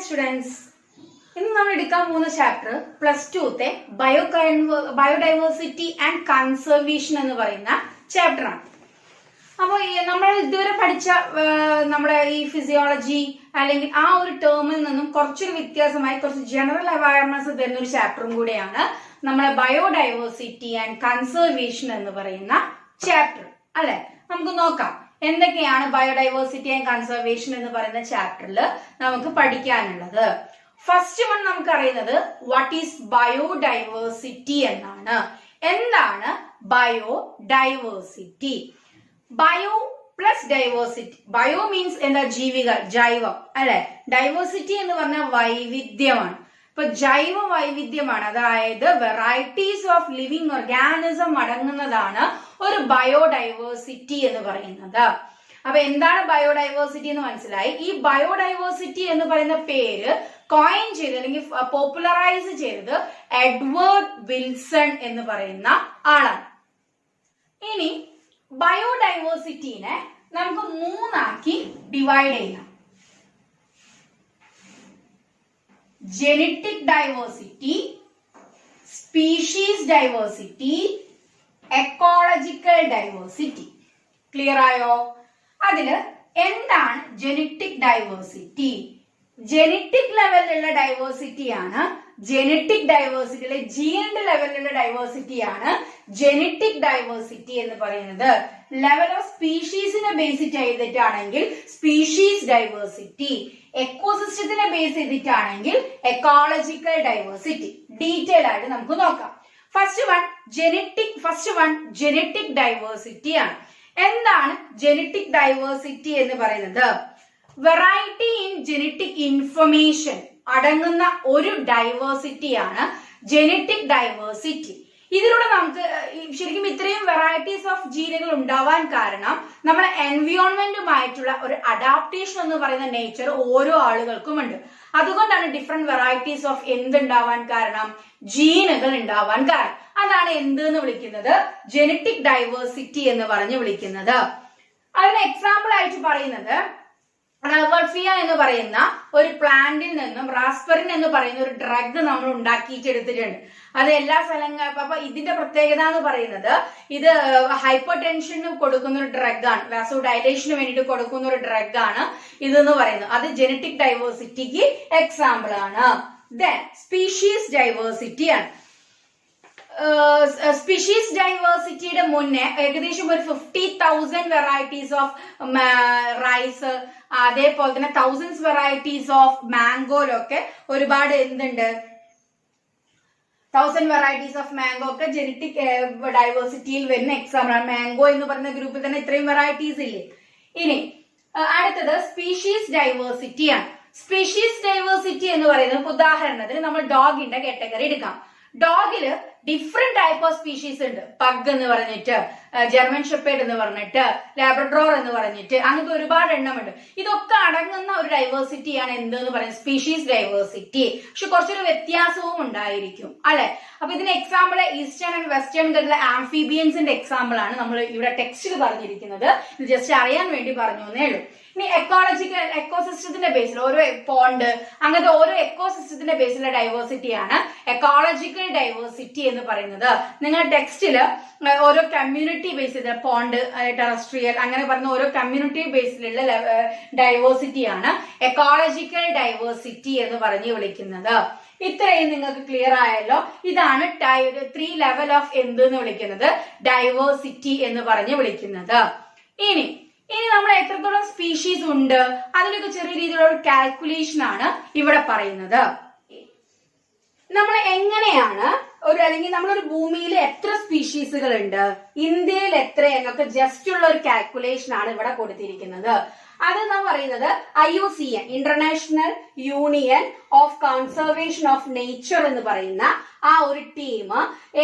Students, ഇന്ന് നമ്മൾ എടുക്കാൻ പോകുന്ന ചാപ്റ്റർ +2 ബയോഡൈവേഴ്സിറ്റി ആൻഡ് കൺസർവേഷൻ എന്ന് പറയുന്ന ചാപ്റ്റർ ആണ്. അപ്പോൾ നമ്മൾ ഇതുവരെ പഠിച്ച നമ്മുടെ ഈ ഫിസിയോളജി അല്ലെങ്കിൽ ആ ഒരു ടേമിൽ നിന്നും കുറച്ചൊരു വ്യത്യാസമായി കുറച്ച് ജനറൽ അവയർനെസ് തരുന്ന ഒരു ചാപ്റ്ററും കൂടെയാണ് നമ്മളെ ബയോഡൈവേഴ്സിറ്റി ആൻഡ് കൺസർവേഷൻ എന്ന് പറയുന്ന ചാപ്റ്റർ അല്ലെ. നമുക്ക് നോക്കാം എന്തൊക്കെയാണ് ബയോഡൈവേഴ്സിറ്റി ആൻഡ് കൺസർവേഷൻ എന്ന് പറയുന്ന ചാപ്റ്ററിൽ നമുക്ക് പഠിക്കാനുള്ളത്. ഫസ്റ്റ് വൺ നമുക്ക് അറിയുന്നത് വാട്ട് ഈസ് ബയോഡൈവേഴ്സിറ്റി എന്നാണ്. എന്താണ് biodiversity? Bio plus diversity. Bio means എന്താ? ജീവികൾ, ജൈവം അല്ലെ. ഡൈവേഴ്സിറ്റി എന്ന് പറഞ്ഞാൽ വൈവിധ്യമാണ്. ഇപ്പൊ ജൈവ വൈവിധ്യമാണ്, അതായത് വെറൈറ്റീസ് ഓഫ് ലിവിങ് ഓർഗാനിസം അടങ്ങുന്നതാണ് ഒരു ബയോഡൈവേഴ്സിറ്റി എന്ന് പറയുന്നത്. അപ്പൊ എന്താണ് ബയോഡൈവേഴ്സിറ്റി എന്ന് മനസ്സിലായി. ഈ ബയോഡൈവേഴ്സിറ്റി എന്ന് പറയുന്ന പേര് കോയിൻ ചെയ്ത് അല്ലെങ്കിൽ പോപ്പുലറൈസ് ചെയ്തത് എഡ്വേർഡ് വിൽസൺ എന്ന് പറയുന്ന ആളാണ്. ഇനി ബയോഡൈവേഴ്സിറ്റിനെ നമുക്ക് മൂന്നാക്കി ഡിവൈഡ് ചെയ്യാം. Genetic diversity, species diversity, ecological diversity. Clear ആയോ? അതില് എന്താണ് ജെനറ്റിക് ഡൈവേഴ്സിറ്റി? ജെനറ്റിക് ലെവലിലുള്ള ഡൈവേഴ്സിറ്റിയാണ് ജെനറ്റിക് ഡൈവേഴ്സിറ്റി, ജീനിന്റെ ലെവലിലുള്ള ഡൈവേഴ്സിറ്റിയാണ് ജെനറ്റിക് ഡൈവേഴ്സിറ്റി എന്ന് പറയുന്നത്. ലെവൽ ഓഫ് സ്പീഷീസിനെ ബേസ് ചെയ്തിട്ടാണെങ്കിൽ സ്പീഷീസ് ഡൈവേഴ്സിറ്റി, എക്കോസിസ്റ്റത്തിനെ ബേസ് ചെയ്തിട്ടാണെങ്കിൽ എക്കോളജിക്കൽ ഡൈവേഴ്സിറ്റി. ഡീറ്റെയിൽ ആയിട്ട് നമുക്ക് നോക്കാം. ഫസ്റ്റ് വൺ ജെനറ്റിക് ഡൈവേഴ്സിറ്റി ആണ്. എന്താണ് ജെനറ്റിക് ഡൈവേഴ്സിറ്റി എന്ന് പറയുന്നത്? വെറൈറ്റി ഇൻ ജെനറ്റിക് ഇൻഫർമേഷൻ അടങ്ങുന്ന ഒരു ഡൈവേഴ്സിറ്റിയാണ് ജെനറ്റിക് ഡൈവേഴ്സിറ്റി. ഇതിലൂടെ നമുക്ക് ശരിക്കും ഇത്രയും വെറൈറ്റീസ് ഓഫ് ജീനുകൾ ഉണ്ടാവാൻ കാരണം നമ്മുടെ എൻവയോൺമെന്റുമായിട്ടുള്ള ഒരു അഡാപ്റ്റേഷൻ എന്ന് പറയുന്ന നേച്ചർ ഓരോ ആളുകൾക്കും ഉണ്ട്. അതുകൊണ്ടാണ് ഡിഫറെന്റ് വെറൈറ്റീസ് ഓഫ് എന്തുണ്ടാവാൻ കാരണം? ജീനുകൾ ഉണ്ടാവാൻ കാരണം. അതാണ് എന്ത് എന്ന് വിളിക്കുന്നത്? ജെനറ്റിക് ഡൈവേഴ്സിറ്റി എന്ന് പറഞ്ഞ് വിളിക്കുന്നത്. അതിന് എക്സാമ്പിൾ ആയിട്ട് പറയുന്നത് റവർഫിയ എന്ന് പറയുന്ന ഒരു പ്ലാന്റിൽ നിന്നും റാസ്പെറിൻ എന്ന് പറയുന്ന ഒരു ഡ്രഗ് നമ്മൾ ഉണ്ടാക്കിയിട്ടെടുത്തിട്ടുണ്ട്. അത് എല്ലാ സ്ഥലങ്ങളും. അപ്പൊ ഇതിന്റെ പ്രത്യേകത എന്ന് പറയുന്നത് ഇത് ഹൈപ്പർ ടെൻഷന് കൊടുക്കുന്ന ഒരു ഡ്രഗാണ്, വാസോ ഡയലേഷന് വേണ്ടിയിട്ട് കൊടുക്കുന്ന ഒരു ഡ്രഗാണ് ഇതെന്ന് പറയുന്നത്. അത് ജെനറ്റിക് ഡൈവേഴ്സിറ്റിക്ക് എക്സാമ്പിൾ ആണ്. ദെൻ സ്പീഷീസ് ഡൈവേഴ്സിറ്റി ആണ്. സ്പീഷീസ് ഡൈവേഴ്സിറ്റിയുടെ മുന്നേ ഏകദേശം ഒരു 50,000 വെറൈറ്റീസ് ഓഫ് റൈസ്, അതേപോലെ തന്നെ തൗസൻഡ്സ് വെറൈറ്റീസ് ഓഫ് മാംഗോയിലൊക്കെ ഒരുപാട് എന്തുണ്ട്? 1000 വെറൈറ്റീസ് ഓഫ് മാംഗോ ഒക്കെ ജെനറ്റിക് ഡൈവേഴ്സിറ്റിയിൽ വരുന്ന എക്സാമ്പിൾ ആണ്. മാംഗോ എന്ന് പറയുന്ന ഗ്രൂപ്പിൽ തന്നെ ഇത്രയും വെറൈറ്റീസ് ഇല്ലേ. ഇനി അടുത്തത് സ്പീഷീസ് ഡൈവേഴ്സിറ്റി ആണ്. സ്പീഷീസ് ഡൈവേഴ്സിറ്റി എന്ന് പറയുന്നത് ഉദാഹരണത്തിന് നമ്മൾ ഡോഗിന്റെ കാറ്റഗറി എടുക്കാം. ഡോഗില് ഡിഫറെന്റ് ടൈപ്പ് ഓഫ് സ്പീഷീസ് ഉണ്ട്. പഗ് എന്ന് പറഞ്ഞിട്ട്, ജർമ്മൻ ഷെപ്പേർഡ് എന്ന് പറഞ്ഞിട്ട്, ലാബ്രഡോർ എന്ന് പറഞ്ഞിട്ട്, അങ്ങനത്തെ ഒരുപാട് എണ്ണമുണ്ട്. ഇതൊക്കെ അടങ്ങുന്ന ഒരു ഡൈവേഴ്സിറ്റിയാണ് എന്തെന്ന് പറയുന്നത്? Species diversity. പക്ഷെ കുറച്ചൊരു വ്യത്യാസവും ഉണ്ടായിരിക്കും അല്ലെ. അപ്പൊ ഇതിന് എക്സാമ്പിൾ ഈസ്റ്റേൺ ആൻഡ് വെസ്റ്റേൺ ഘട്ടത്തിലെ ആംഫിബിയൻസിന്റെ എക്സാമ്പിൾ ആണ് നമ്മൾ ഇവിടെ ടെക്സ്റ്റിൽ പറഞ്ഞിരിക്കുന്നത്. ഇത് ജസ്റ്റ് അറിയാൻ വേണ്ടി പറഞ്ഞു എന്നേ ഉള്ളൂ. ഇനി എക്കോളജിക്കൽ, എക്കോസിസ്റ്റത്തിന്റെ ബേസിൽ ഓരോ പോണ്ട്, അങ്ങനത്തെ ഓരോ എക്കോസിസ്റ്റത്തിന്റെ ബേസിലുള്ള ഡൈവേഴ്സിറ്റിയാണ് എക്കോളജിക്കൽ ഡൈവേഴ്സിറ്റി എന്ന് പറയുന്നത്. നിങ്ങൾ ടെക്സ്റ്റില് ഓരോ കമ്മ്യൂണിറ്റി ബേസ് ചെയ്ത പോണ്ട്, ടെറസ്ട്രിയൽ അങ്ങനെ പറയുന്ന ഓരോ കമ്മ്യൂണിറ്റി ബേസിലുള്ള ഡൈവേഴ്സിറ്റിയാണ് എക്കോളജിക്കൽ ഡൈവേഴ്സിറ്റി എന്ന് പറഞ്ഞു വിളിക്കുന്നത്. ഇത്രയും നിങ്ങൾക്ക് ക്ലിയർ ആയല്ലോ. ഇതാണ് 3 ലെവൽ ഓഫ് എന്ത് എന്ന് വിളിക്കുന്നത്? ഡൈവേഴ്സിറ്റി എന്ന് പറഞ്ഞു വിളിക്കുന്നത്. ഇനി നമ്മൾ എത്രത്തോളം സ്പീഷീസ് ഉണ്ട് അതിലൊക്കെ ചെറിയ രീതിയിലുള്ള ഒരു കാൽക്കുലേഷൻ ആണ് ഇവിടെ പറയുന്നത്. നമ്മൾ എങ്ങനെയാണ് അല്ലെങ്കിൽ നമ്മളൊരു ഭൂമിയിൽ എത്ര സ്പീഷീസുകൾ ഉണ്ട്, ഇന്ത്യയിൽ എത്ര എന്നൊക്കെ ജസ്റ്റ് ഉള്ള ഒരു കാൽക്കുലേഷൻ ആണ് ഇവിടെ കൊടുത്തിരിക്കുന്നത്. അത് നാം പറയുന്നത് IUCN, international union of conservation of nature എന്ന് പറയുന്ന ആ ഒരു ടീം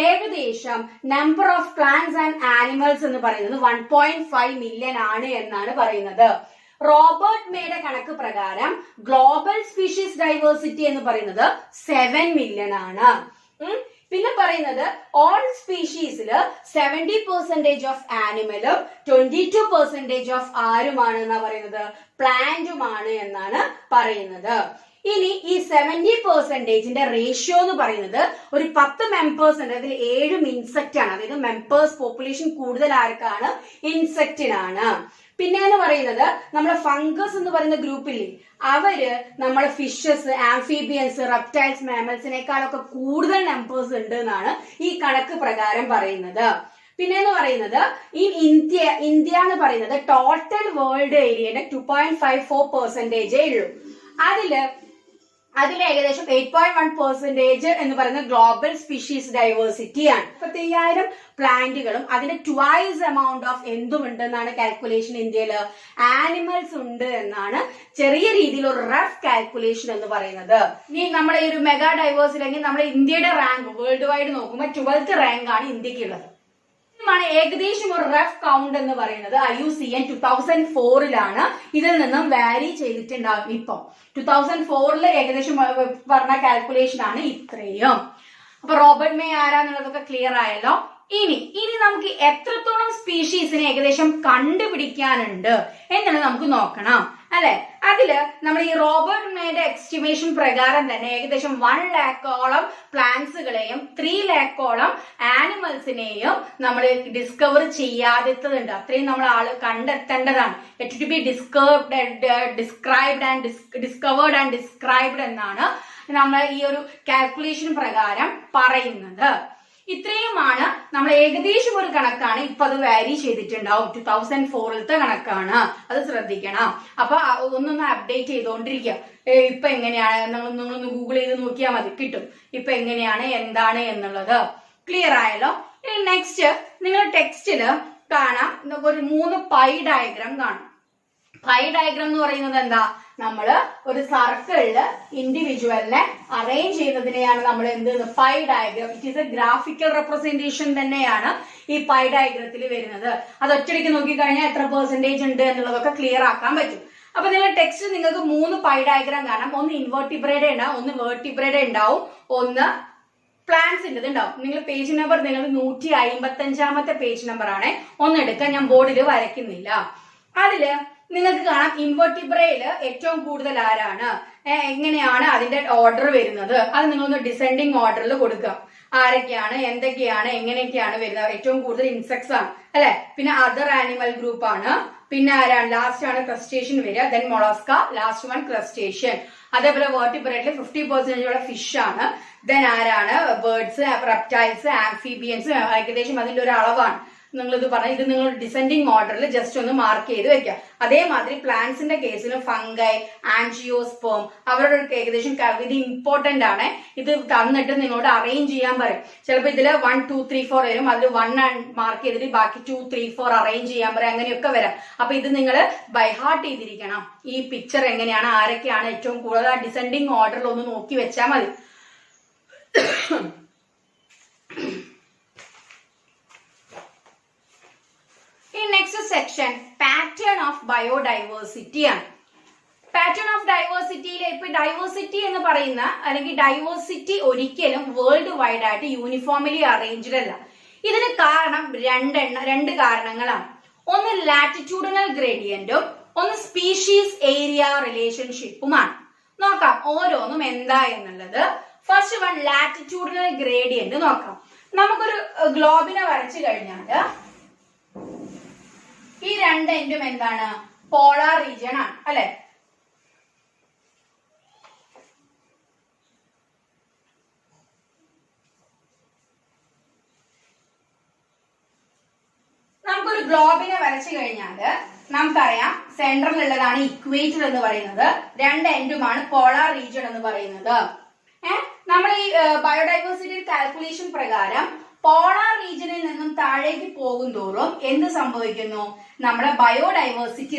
ഏകദേശം number of plants and animals എന്ന് പറയുന്നത് 1.5 മില്യൺ ആണ് എന്നാണ് പറയുന്നത്. റോബർട്ട് മേയുടെ കണക്ക് പ്രകാരം ഗ്ലോബൽ സ്പീഷീസ് ഡൈവേഴ്സിറ്റി എന്ന് പറയുന്നത് 7 മില്യൺ ആണ്. പിന്നെ പറയുന്നത് ഓൾ സ്പീഷീസില് 70% ഓഫ് ആനിമലും 22% ഓഫ് ആരുമാണ് എന്നാ പറയുന്നത്? പ്ലാന്റുമാണ് എന്നാണ് പറയുന്നത്. ഇനി ഈ 70% റേഷ്യോ എന്ന് പറയുന്നത് ഒരു 10 മെമ്പേഴ്സ് ഉണ്ട്, അതിൽ 7 ഇൻസെക്റ്റ് ആണ്. അതായത് മെമ്പേഴ്സ് പോപ്പുലേഷൻ കൂടുതൽ ആർക്കാണ്? ഇൻസെക്റ്റിനാണ്. പിന്നെ എന്ന് പറയുന്നത് നമ്മളെ ഫംഗസ് എന്ന് പറയുന്ന ഗ്രൂപ്പില്ലേ, അവര് നമ്മളെ ഫിഷസ്, ആംഫീബിയൻസ്, റെപ്റ്റൈൽസ്, മാമൽസിനേക്കാളൊക്കെ കൂടുതൽ നമ്പേഴ്സ് ഉണ്ട് എന്നാണ് ഈ കണക്ക് പ്രകാരം പറയുന്നത്. പിന്നെ എന്ന് പറയുന്നത് ഈ ഇന്ത്യ എന്ന് പറയുന്നത് ടോട്ടൽ വേൾഡ് ഏരിയയുടെ 2.54% ഉള്ളൂ. അതിൽ ഏകദേശം 8.1% എന്ന് പറയുന്ന ഗ്ലോബൽ സ്പീഷീസ് ഡൈവേഴ്സിറ്റി ആണ്. 35,000 പ്ലാന്റുകളും അതിന്റെ ട്വൈസ് എമൗണ്ട് ഓഫ് എന്തും ഉണ്ടെന്നാണ് കാൽക്കുലേഷൻ. ഇന്ത്യയില് ആനിമൽസ് ഉണ്ട് എന്നാണ് ചെറിയ രീതിയിൽ ഒരു റഫ് കാൽക്കുലേഷൻ എന്ന് പറയുന്നത്. ഇനി നമ്മുടെ ഈ ഒരു മെഗാ ഡൈവേഴ്സിറ്റി അല്ലെങ്കിൽ നമ്മുടെ ഇന്ത്യയുടെ റാങ്ക് വേൾഡ് വൈഡ് നോക്കുമ്പോൾ 12th റാങ്ക് ആണ് ഇന്ത്യക്കുള്ളത്. ഏകദേശം ഒരു റഫ് കൗണ്ട് എന്ന് പറയുന്നത് IUCN 2004 ഇതിൽ നിന്നും വാരി ചെയ്തിട്ടുണ്ടാകും. ഇപ്പൊ 2004 ഏകദേശം പറഞ്ഞ കാൽക്കുലേഷൻ ആണ് ഇത്രയും. അപ്പൊ റോബർട്ട് മേ ആരാന്നുള്ളതൊക്കെ ക്ലിയർ ആയല്ലോ. ഇനി നമുക്ക് എത്രത്തോളം സ്പീഷീസിനെ ഏകദേശം കണ്ടുപിടിക്കാനുണ്ട് എന്നുള്ളത് നമുക്ക് നോക്കണം അല്ലെ. അതില് നമ്മൾ ഈ റോബർട്ട് മേയുടെ എസ്റ്റിമേഷൻ പ്രകാരം തന്നെ ഏകദേശം 1 lakhോളം പ്ലാന്റ്സുകളെയും 3 lakhോളം ആനിമൽസിനെയും നമ്മൾ ഡിസ്കവർ ചെയ്യാതെത്തതുണ്ട്. അത്രയും നമ്മൾ ആള് കണ്ടെത്തേണ്ടതാണ്. It to be described and described എന്നാണ് നമ്മൾ ഈ ഒരു കാൽക്കുലേഷൻ പ്രകാരം പറയുന്നത്. ഇത്രയുമാണ് നമ്മൾ ഏകദേശം ഒരു കണക്കാണ്. ഇപ്പൊ അത് വാരി ചെയ്തിട്ടുണ്ടാവും. 2004 കണക്കാണ്, അത് ശ്രദ്ധിക്കണം. അപ്പൊ ഒന്നൊന്ന് അപ്ഡേറ്റ് ചെയ്തോണ്ടിരിക്കുക. ഇപ്പൊ എങ്ങനെയാണ് നിങ്ങളൊന്ന് ഗൂഗിൾ ചെയ്ത് നോക്കിയാൽ മതി, കിട്ടും ഇപ്പൊ എങ്ങനെയാണ് എന്താണ് എന്നുള്ളത്. ക്ലിയർ ആയല്ലോ. ഇനി നെക്സ്റ്റ് നിങ്ങൾ ടെക്സ്റ്റില് കാണാം ഒരു 3 പൈ ഡയഗ്രാം കാണും. പൈ ഡയഗ്രാം എന്ന് പറയുന്നത് എന്താ? നമ്മള് ഒരു സർക്കിളില് ഇൻഡിവിജ്വലിനെ അറേഞ്ച് ചെയ്യുന്നതിനെയാണ് നമ്മൾ എന്ത് pi diagram. It is A graphical representation തന്നെയാണ് ഈ പൈ ഡയഗ്രത്തിൽ വരുന്നത്. അത് ഒറ്റയ്ക്ക് നോക്കിക്കഴിഞ്ഞാൽ എത്ര പെർസെന്റേജ് ഉണ്ട് എന്നുള്ളതൊക്കെ ക്ലിയർ ആക്കാൻ പറ്റും. അപ്പൊ നിങ്ങൾ ടെക്സ്റ്റ് നിങ്ങൾക്ക് 3 പൈ ഡയഗ്രാം കാണാം. ഒന്ന് ഇൻവെർട്ടിബ്രേഡ് ഉണ്ടാവും, ഒന്ന് വെർട്ടിബ്രേഡ് ഉണ്ടാവും, ഒന്ന് പ്ലാന്റ്സിന്റെ ഉണ്ടാവും. നിങ്ങൾ പേജ് നമ്പർ നിങ്ങൾ 155ാമത്തെ പേജ് നമ്പർ ആണ്. ഒന്ന് എടുക്കാൻ ഞാൻ ബോർഡിൽ വരയ്ക്കുന്നില്ല. അതില് നിങ്ങൾക്ക് കാണാം ഇൻവെർട്ടിബ്രയില് ഏറ്റവും കൂടുതൽ ആരാണ്, എങ്ങനെയാണ് അതിന്റെ ഓർഡർ വരുന്നത്, അത് നിങ്ങളൊന്ന് ഡിസെൻഡിങ് ഓർഡറിൽ കൊടുക്കുക. ആരൊക്കെയാണ്, എന്തൊക്കെയാണ്, എങ്ങനെയൊക്കെയാണ് വരുന്നത്. ഏറ്റവും കൂടുതൽ ഇൻസെക്ട്സ് ആണ് അല്ലെ. പിന്നെ അതർ ആനിമൽ ഗ്രൂപ്പ് ആണ്. പിന്നെ ആരാണ് ലാസ്റ്റ് ആണ് ക്രസ്റ്റേഷ്യൻ വരിക, then Mollusca, last one crustacean. അതേപോലെ വെർട്ടിബ്രേറ്റില് 50% ഫിഷ് ആണ്. ദെൻ ആരാണ് ബേർഡ്സ്, റെപ്റ്റൈൽസ്, ആംഫീബിയൻസ്. ഏകദേശം അതിന്റെ ഒരു അളവാണ് നിങ്ങളിത് പറഞ്ഞ. ഇത് നിങ്ങൾ ഡിസെൻഡിങ് ഓർഡറിൽ ജസ്റ്റ് ഒന്ന് മാർക്ക് ചെയ്ത് വെക്കുക. അതേമാതിരി പ്ലാന്റ്സിന്റെ കേസിലും ഫംഗൈ, ആൻജിയോസ്പേം അവരുടെ ഏകദേശം ഇത് ഇമ്പോർട്ടന്റ് ആണ്. ഇത് തന്നിട്ട് നിങ്ങളോട് അറേഞ്ച് ചെയ്യാൻ പറയും. ചിലപ്പോൾ ഇതിൽ 1 2 3 4 വരും. അതിൽ 1 മാർക്ക് ചെയ്തിട്ട് ബാക്കി 2 3 4 അറേഞ്ച് ചെയ്യാൻ പറയും. അങ്ങനെയൊക്കെ വരാം. അപ്പൊ ഇത് നിങ്ങൾ ബൈ ഹാർട്ട് ചെയ്തിരിക്കണം. ഈ പിക്ചർ എങ്ങനെയാണ്, ആരൊക്കെയാണ് ഏറ്റവും കൂടുതൽ, ആ ഡിസെൻഡിങ് ഓർഡറിൽ ഒന്ന് നോക്കി വെച്ചാൽ മതി. Next section pattern of biodiversity ആണ്. പാറ്റേൺ ഓഫ് ഡൈവേഴ്സിറ്റിയിൽ ഇപ്പൊ ഡൈവേഴ്സിറ്റി എന്ന് പറയുന്ന അല്ലെങ്കിൽ ഡൈവേഴ്സിറ്റി ഒരിക്കലും വേൾഡ് വൈഡ് ആയിട്ട് യൂണിഫോംലി അറേഞ്ച്ഡ് അല്ല. ഇതിന് കാരണം രണ്ട് കാരണങ്ങളാണ്. ഒന്ന് ലാറ്റിറ്റ്യൂഡിനൽ ഗ്രേഡിയന്റും ഒന്ന് സ്പീഷീസ് ഏരിയ റിലേഷൻഷിപ്പുമാണ്. നോക്കാം ഓരോന്നും എന്താ എന്നുള്ളത്. ഫസ്റ്റ് വൺ ലാറ്റിറ്റ്യൂഡിനൽ ഗ്രേഡിയന്റ് നോക്കാം. നമുക്കൊരു ഗ്ലോബിനെ വരച്ചു കഴിഞ്ഞാല് ഈ രണ്ട് എൻഡും എന്താണ്? പോളാർ റീജിയൻ ആണ് അല്ലെ. നമുക്കൊരു ഗ്ലോബിനെ വരച്ചു കഴിഞ്ഞാല് നമുക്കറിയാം സെൻട്രലിലുള്ളതാണ് ഇക്വേറ്റർ എന്ന് പറയുന്നത്, രണ്ട് എൻഡുമാണ് പോളാർ റീജിയൻ എന്ന് പറയുന്നത്. നമ്മൾ ഈ ബയോഡൈവേഴ്സിറ്റി കാൽക്കുലേഷൻ പ്രകാരം പോളാർ റീജിയനിൽ നിന്നും താഴേക്ക് പോകും തോറും എന്ത് സംഭവിക്കുന്നു? നമ്മുടെ ബയോഡൈവേഴ്സിറ്റി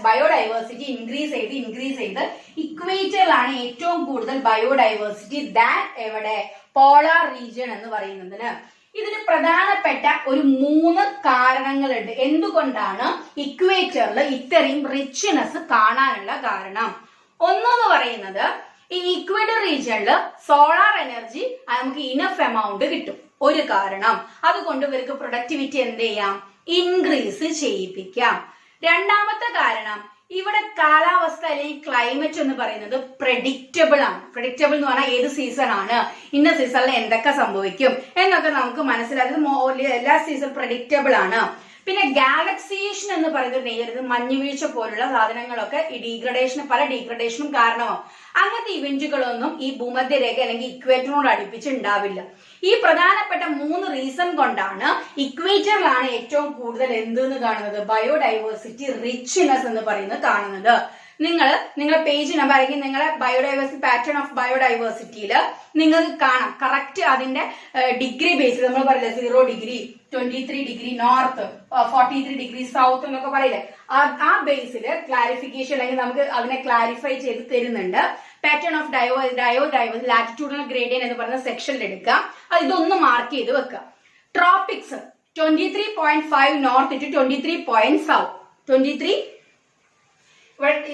ബയോഡൈവേഴ്സിറ്റി ഇൻക്രീസ് ചെയ്ത് ഇക്വേറ്ററിലാണ് ഏറ്റവും കൂടുതൽ ബയോഡൈവേഴ്സിറ്റി ദാൻ എവിടെ? പോളാർ റീജിയൻ എന്ന് പറയുന്നതിന്. ഇതിന് പ്രധാനപ്പെട്ട ഒരു 3 കാരണങ്ങളുണ്ട് എന്തുകൊണ്ടാണ് ഇക്വേറ്ററിൽ ഇത്രയും റിച്ച്നെസ് കാണാനുള്ള കാരണം. ഒന്നെന്ന് പറയുന്നത് ഈ ഇക്വേറ്റർ റീജിയനിൽ സോളാർ എനർജി നമുക്ക് ഇനഫ് എമൗണ്ട് കിട്ടും, ഒരു കാരണം. അതുകൊണ്ട് ഇവർക്ക് പ്രൊഡക്ടിവിറ്റി എന്ത് ചെയ്യാം? ഇൻക്രീസ് ചെയ്യിപ്പിക്കാം. രണ്ടാമത്തെ കാരണം ഇവിടെ കാലാവസ്ഥ അല്ലെങ്കിൽ ക്ലൈമറ്റ് എന്ന് പറയുന്നത് പ്രഡിക്റ്റബിൾ ആണ്. പ്രഡിക്റ്റബിൾ എന്ന് പറഞ്ഞാൽ ഏത് സീസൺ ആണ്, ഇന്ന സീസണിൽ എന്തൊക്കെ സംഭവിക്കും എന്നൊക്കെ നമുക്ക് മനസ്സിലാക്കുന്നത്. എല്ലാ സീസൺ പ്രഡിക്റ്റബിൾ ആണ്. പിന്നെ ഗാലക്സിയേഷൻ എന്ന് പറയുന്നത് മഞ്ഞുവീഴ്ച പോലുള്ള സാധനങ്ങളൊക്കെ ഈ പല ഡീഗ്രഡേഷനും കാരണമാവും. അങ്ങനത്തെ ഇവന്റുകളൊന്നും ഈ ഭൂമധ്യരേഖ അല്ലെങ്കിൽ ഇക്വേറ്ററിനോട് അടുപ്പിച്ച് ഉണ്ടാവില്ല. ഈ പ്രധാനപ്പെട്ട 3 റീസൺ കൊണ്ടാണ് ഇക്വേറ്ററിലാണ് ഏറ്റവും കൂടുതൽ എന്തെന്ന് കാണുന്നത്, ബയോഡൈവേഴ്സിറ്റി റിച്ച്നെസ് എന്ന് പറയുന്നത് കാണുന്നത്. നിങ്ങളുടെ പേജ് നമ്പർ അല്ലെങ്കിൽ നിങ്ങളെ ബയോഡൈവേഴ്സിറ്റി പാറ്റേൺ ഓഫ് ബയോഡൈവേഴ്സിറ്റിയിൽ നിങ്ങൾക്ക് കാണാം കറക്റ്റ് അതിന്റെ ഡിഗ്രി ബേസിൽ. നമ്മൾ പറയില്ലേ 0 degree, 23 degree north, 43 degree south എന്നൊക്കെ പറയില്ലേ, ആ ബേസിൽ ക്ലാരിഫിക്കേഷൻ അല്ലെങ്കിൽ നമുക്ക് അതിനെ ക്ലാരിഫൈ ചെയ്ത് തരുന്നുണ്ട്. Pattern of diverse latitudinal gradient എന്ന് പറയുന്ന സെക്ഷനിൽ എടുക്കുക. ഇതൊന്ന് മാർക്ക് ചെയ്ത് വെക്കുക. Tropics 23.5 north to 23 south. 23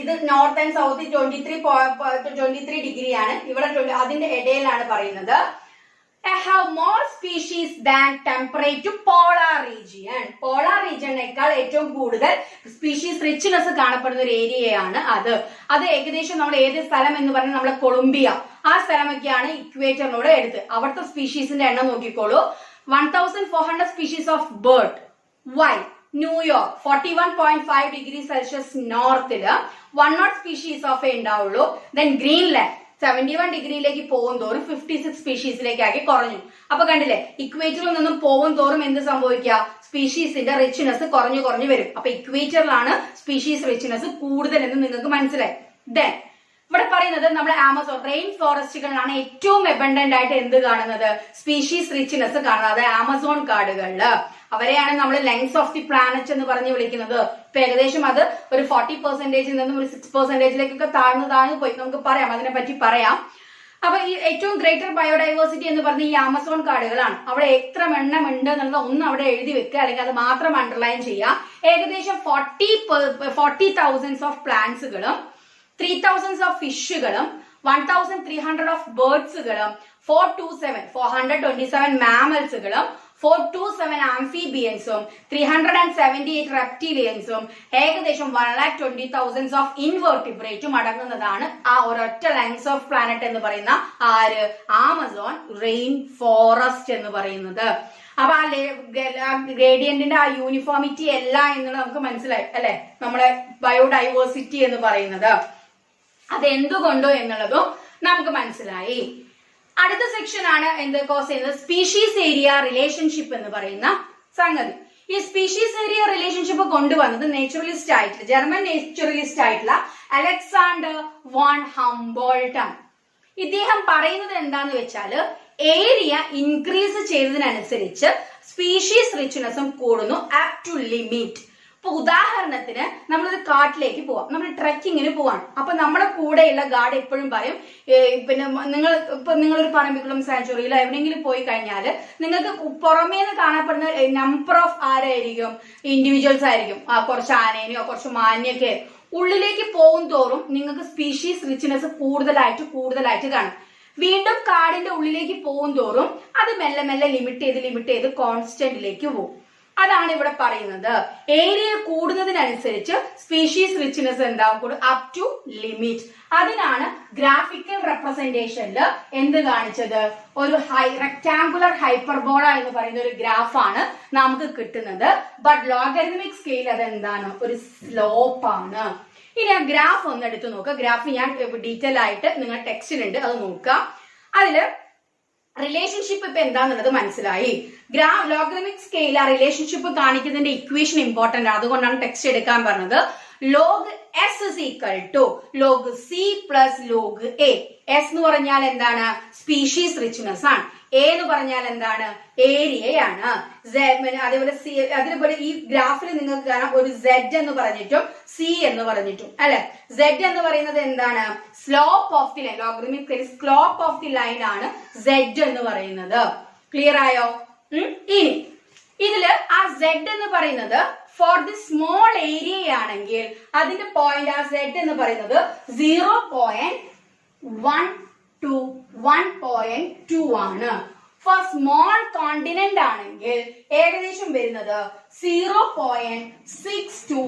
ഇത് നോർത്ത് ആൻഡ് സൗത്ത് 23 ഡിഗ്രിയാണ്. ഇവിടെ അതിന്റെ ഇടയിലാണ് പറയുന്നത്. have more species than temperate to polar region. Polar റീജിയനേക്കാൾ ഏറ്റവും കൂടുതൽ സ്പീഷീസ് റിച്ച്നെസ് കാണപ്പെടുന്ന ഒരു ഏരിയയാണ് അത് ഏകദേശം നമ്മൾ ഏത് സ്ഥലം എന്ന് പറഞ്ഞാൽ നമ്മുടെ കൊളംബിയ, ആ സ്ഥലമൊക്കെയാണ് ഇക്വേറ്ററിനോട് എടുത്ത്. അവിടുത്തെ സ്പീഷീസിന്റെ എണ്ണം നോക്കിക്കോളൂ. 1400 species of bird. Why? New York 41.5 degree Celsius നോർത്തില് 100 സ്പീഷീസ് ഓഫ് ഉണ്ടാവുള്ളൂ. ദെൻ ഗ്രീൻലാൻഡ് 71 ഡിഗ്രിയിലേക്ക് പോകും തോറും 56 സ്പീഷീസിലേക്കാക്കി കുറഞ്ഞു. അപ്പൊ കണ്ടില്ലേ, ഇക്വേറ്ററിൽ നിന്നും പോകും തോറും എന്ത് സംഭവിക്കുക, സ്പീഷീസിന്റെ റിച്ച്നെസ് കുറഞ്ഞു വരും. അപ്പൊ ഇക്വേറ്ററിലാണ് സ്പീഷീസ് റിച്ച്നെസ് കൂടുതൽ എന്ന് നിങ്ങൾക്ക് മനസ്സിലായി. ദെൻ ഇവിടെ പറയുന്നത് നമ്മുടെ ആമസോൺ റെയിൻ ഫോറസ്റ്റുകളിലാണ് ഏറ്റവും അബണ്ടന്റ് ആയിട്ട് എന്ത് കാണുന്നത്, സ്പീഷീസ് റിച്ച്നെസ് കാണുന്നത്. അത് ആമസോൺ കാടുകളില്. അവരെയാണ് നമ്മൾ ലെങ്സ് ഓഫ് ദി പ്ലാനറ്റ് എന്ന് പറഞ്ഞ് വിളിക്കുന്നത്. ഇപ്പൊ ഏകദേശം അത് ഒരു 40% നിന്നും ഒരു 6%ലേക്കൊക്കെ താഴ്ന്നു പോയി നമുക്ക് പറയാം, അതിനെ പറ്റി പറയാം. അപ്പൊ ഈ ഏറ്റവും ഗ്രേറ്റർ ബയോഡൈവേഴ്സിറ്റി എന്ന് പറഞ്ഞ ഈ ആമസോൺ കാടുകളാണ്. അവിടെ എത്ര എണ്ണം ഉണ്ട് എന്നുള്ളത് ഒന്ന് അവിടെ എഴുതി വെക്കുക, അല്ലെങ്കിൽ അത് മാത്രം അണ്ടർലൈൻ ചെയ്യുക. ഏകദേശം 40,000 ഓഫ് പ്ലാന്റ്സുകളും 3,000 ഓഫ് ഫിഷുകളും 1,300 ഓഫ് ബേർഡ്സുകളും 427 മാമൽസുകളും 427 ആംഫിബിയൻസും 378 റെപ്റ്റീലിയൻസും ഏകദേശം 120,000 ഓഫ് ഇൻവെർട്ടിബ്രേറ്റും അടങ്ങുന്നതാണ് ആ ഒരൊറ്റ ലെങ്സ് ഓഫ് പ്ലാനറ്റ് എന്ന് പറയുന്ന ആമസോൺ റെയിൻ ഫോറസ്റ്റ് എന്ന് പറയുന്നത്. അപ്പൊ ആ ഗ്രേഡിയന്റിന്റെ ആ യൂണിഫോമിറ്റി അല്ല എന്നുള്ളത് നമുക്ക് മനസ്സിലായി അല്ലെ, നമ്മുടെ ബയോഡൈവേഴ്സിറ്റി എന്ന് പറയുന്നത് അതെന്തുകൊണ്ടോ എന്നുള്ളതും നമുക്ക് മനസ്സിലായി. അടുത്ത സെക്ഷൻ ആണ് എന്ത് കോസ് ചെയ്യുന്നത്, സ്പീഷീസ് ഏരിയ റിലേഷൻഷിപ്പ് എന്ന് പറയുന്ന സംഗതി. ഈ സ്പീഷീസ് ഏരിയ റിലേഷൻഷിപ്പ് കൊണ്ടുവന്നത് ജർമ്മൻ നേച്ചുറലിസ്റ്റ് ആയിട്ടുള്ള അലക്സാണ്ടർ വോൺ ഹംബോൾട്ട് ആണ്. ഇദ്ദേഹം പറയുന്നത് എന്താന്ന് വെച്ചാല് ഏരിയ ഇൻക്രീസ് ചെയ്തതിനനുസരിച്ച് സ്പീഷീസ് റിച്ച്നെസ്സും കൂടുന്നു അപ് ടു ലിമിറ്റ്. ഇപ്പൊ ഉദാഹരണത്തിന് നമ്മളൊരു കാട്ടിലേക്ക് പോവാം, നമ്മൾ ട്രെക്കിങ്ങിന് പോവാണ്. അപ്പൊ നമ്മുടെ കൂടെയുള്ള ഗാർഡ് എപ്പോഴും പറയും, പിന്നെ നിങ്ങളൊരു പറമ്പിക്കുളം സാങ്ച്വറിയിലോ എവിടെയെങ്കിലും പോയി കഴിഞ്ഞാൽ നിങ്ങൾക്ക് പുറമേന്ന് കാണപ്പെടുന്ന നമ്പർ ഓഫ് ആരായിരിക്കും, ഇൻഡിവിജ്വൽസ് ആയിരിക്കും. കുറച്ച് ആനേനെയോ കുറച്ച് മാനിയൊക്കെ. ഉള്ളിലേക്ക് പോകും തോറും നിങ്ങൾക്ക് സ്പീഷീസ് റിച്ച്നെസ് കൂടുതലായിട്ട് കാണും. വീണ്ടും കാടിന്റെ ഉള്ളിലേക്ക് പോകും തോറും അത് മെല്ലെ ലിമിറ്റ് ചെയ്ത് കോൺസ്റ്റന്റിലേക്ക് പോകും. അതാണ് ഇവിടെ പറയുന്നത്. ഏരിയ കൂടുന്നതിനനുസരിച്ച് സ്പീഷീസ് റിച്ച്നെസ് എന്താവും, അപ് ടു ലിമിറ്റ്. അതിനാണ് ഗ്രാഫിക്കൽ റെപ്രസെന്റേഷനിൽ എന്ത് കാണിച്ചത്, ഒരു റെക്ടാങ്കുലർ ഹൈപ്പർബോള എന്ന് പറയുന്ന ഒരു ഗ്രാഫാണ് നമുക്ക് കിട്ടുന്നത്. ബട്ട് ലോഗരിതമിക് സ്കെയിൽ അതെന്താണ്, ഒരു സ്ലോപ്പാണ്. ഇനി ആ ഗ്രാഫ് ഒന്ന് എടുത്ത് നോക്കുക. ഗ്രാഫ് ഞാൻ ഡീറ്റെയിൽ ആയിട്ട് നിങ്ങൾ ടെക്സ്റ്റിലുണ്ട്, അത് നോക്കുക. അതില് റിലേഷൻഷിപ്പ് ഇപ്പൊ എന്താന്നുള്ളത് മനസ്സിലായി. ലോഗരിതമിക് സ്കെയിൽ ആ റിലേഷൻഷിപ്പ് കാണിക്കുന്നതിന്റെ ഇക്വേഷൻ ഇമ്പോർട്ടന്റ് ആണ്, അതുകൊണ്ടാണ് ടെക്സ്റ്റ് എടുക്കാൻ പറഞ്ഞത്. Log S is equal to log C plus log A. S എന്ന് പറഞ്ഞാൽ എന്താണ്, സ്പീഷീസ് റിച്ച്നെസ് ആണ്. എ എന്ന് പറഞ്ഞാൽ എന്താണ്, ഏരിയയാണ്. അതേപോലെ ഈ ഗ്രാഫിൽ നിങ്ങൾക്ക് കാണാം ഒരു Z എന്ന് പറഞ്ഞിട്ടും സി എന്ന് പറഞ്ഞിട്ടും അല്ലെ. Z എന്ന് പറയുന്നത് എന്താണ്, slope of the line. Logarithmic slope of the line ആണ് Z എന്ന് പറയുന്നത്. ക്ലിയർ ആയോ? ഇനി ഇതില് ആ Z എന്ന് പറയുന്നത് ഫോർ ദി സ്മോൾ ഏരിയ ആണെങ്കിൽ അതിന്റെ പോയിന്റ് ആ Z എന്ന് പറയുന്നത് 0.1 to 1.2 ആണ്. ഫോർ സ്മോൾ കോണ്ടിനെന്റ് ആണെങ്കിൽ ഏകദേശം വരുന്നത് 0.6 to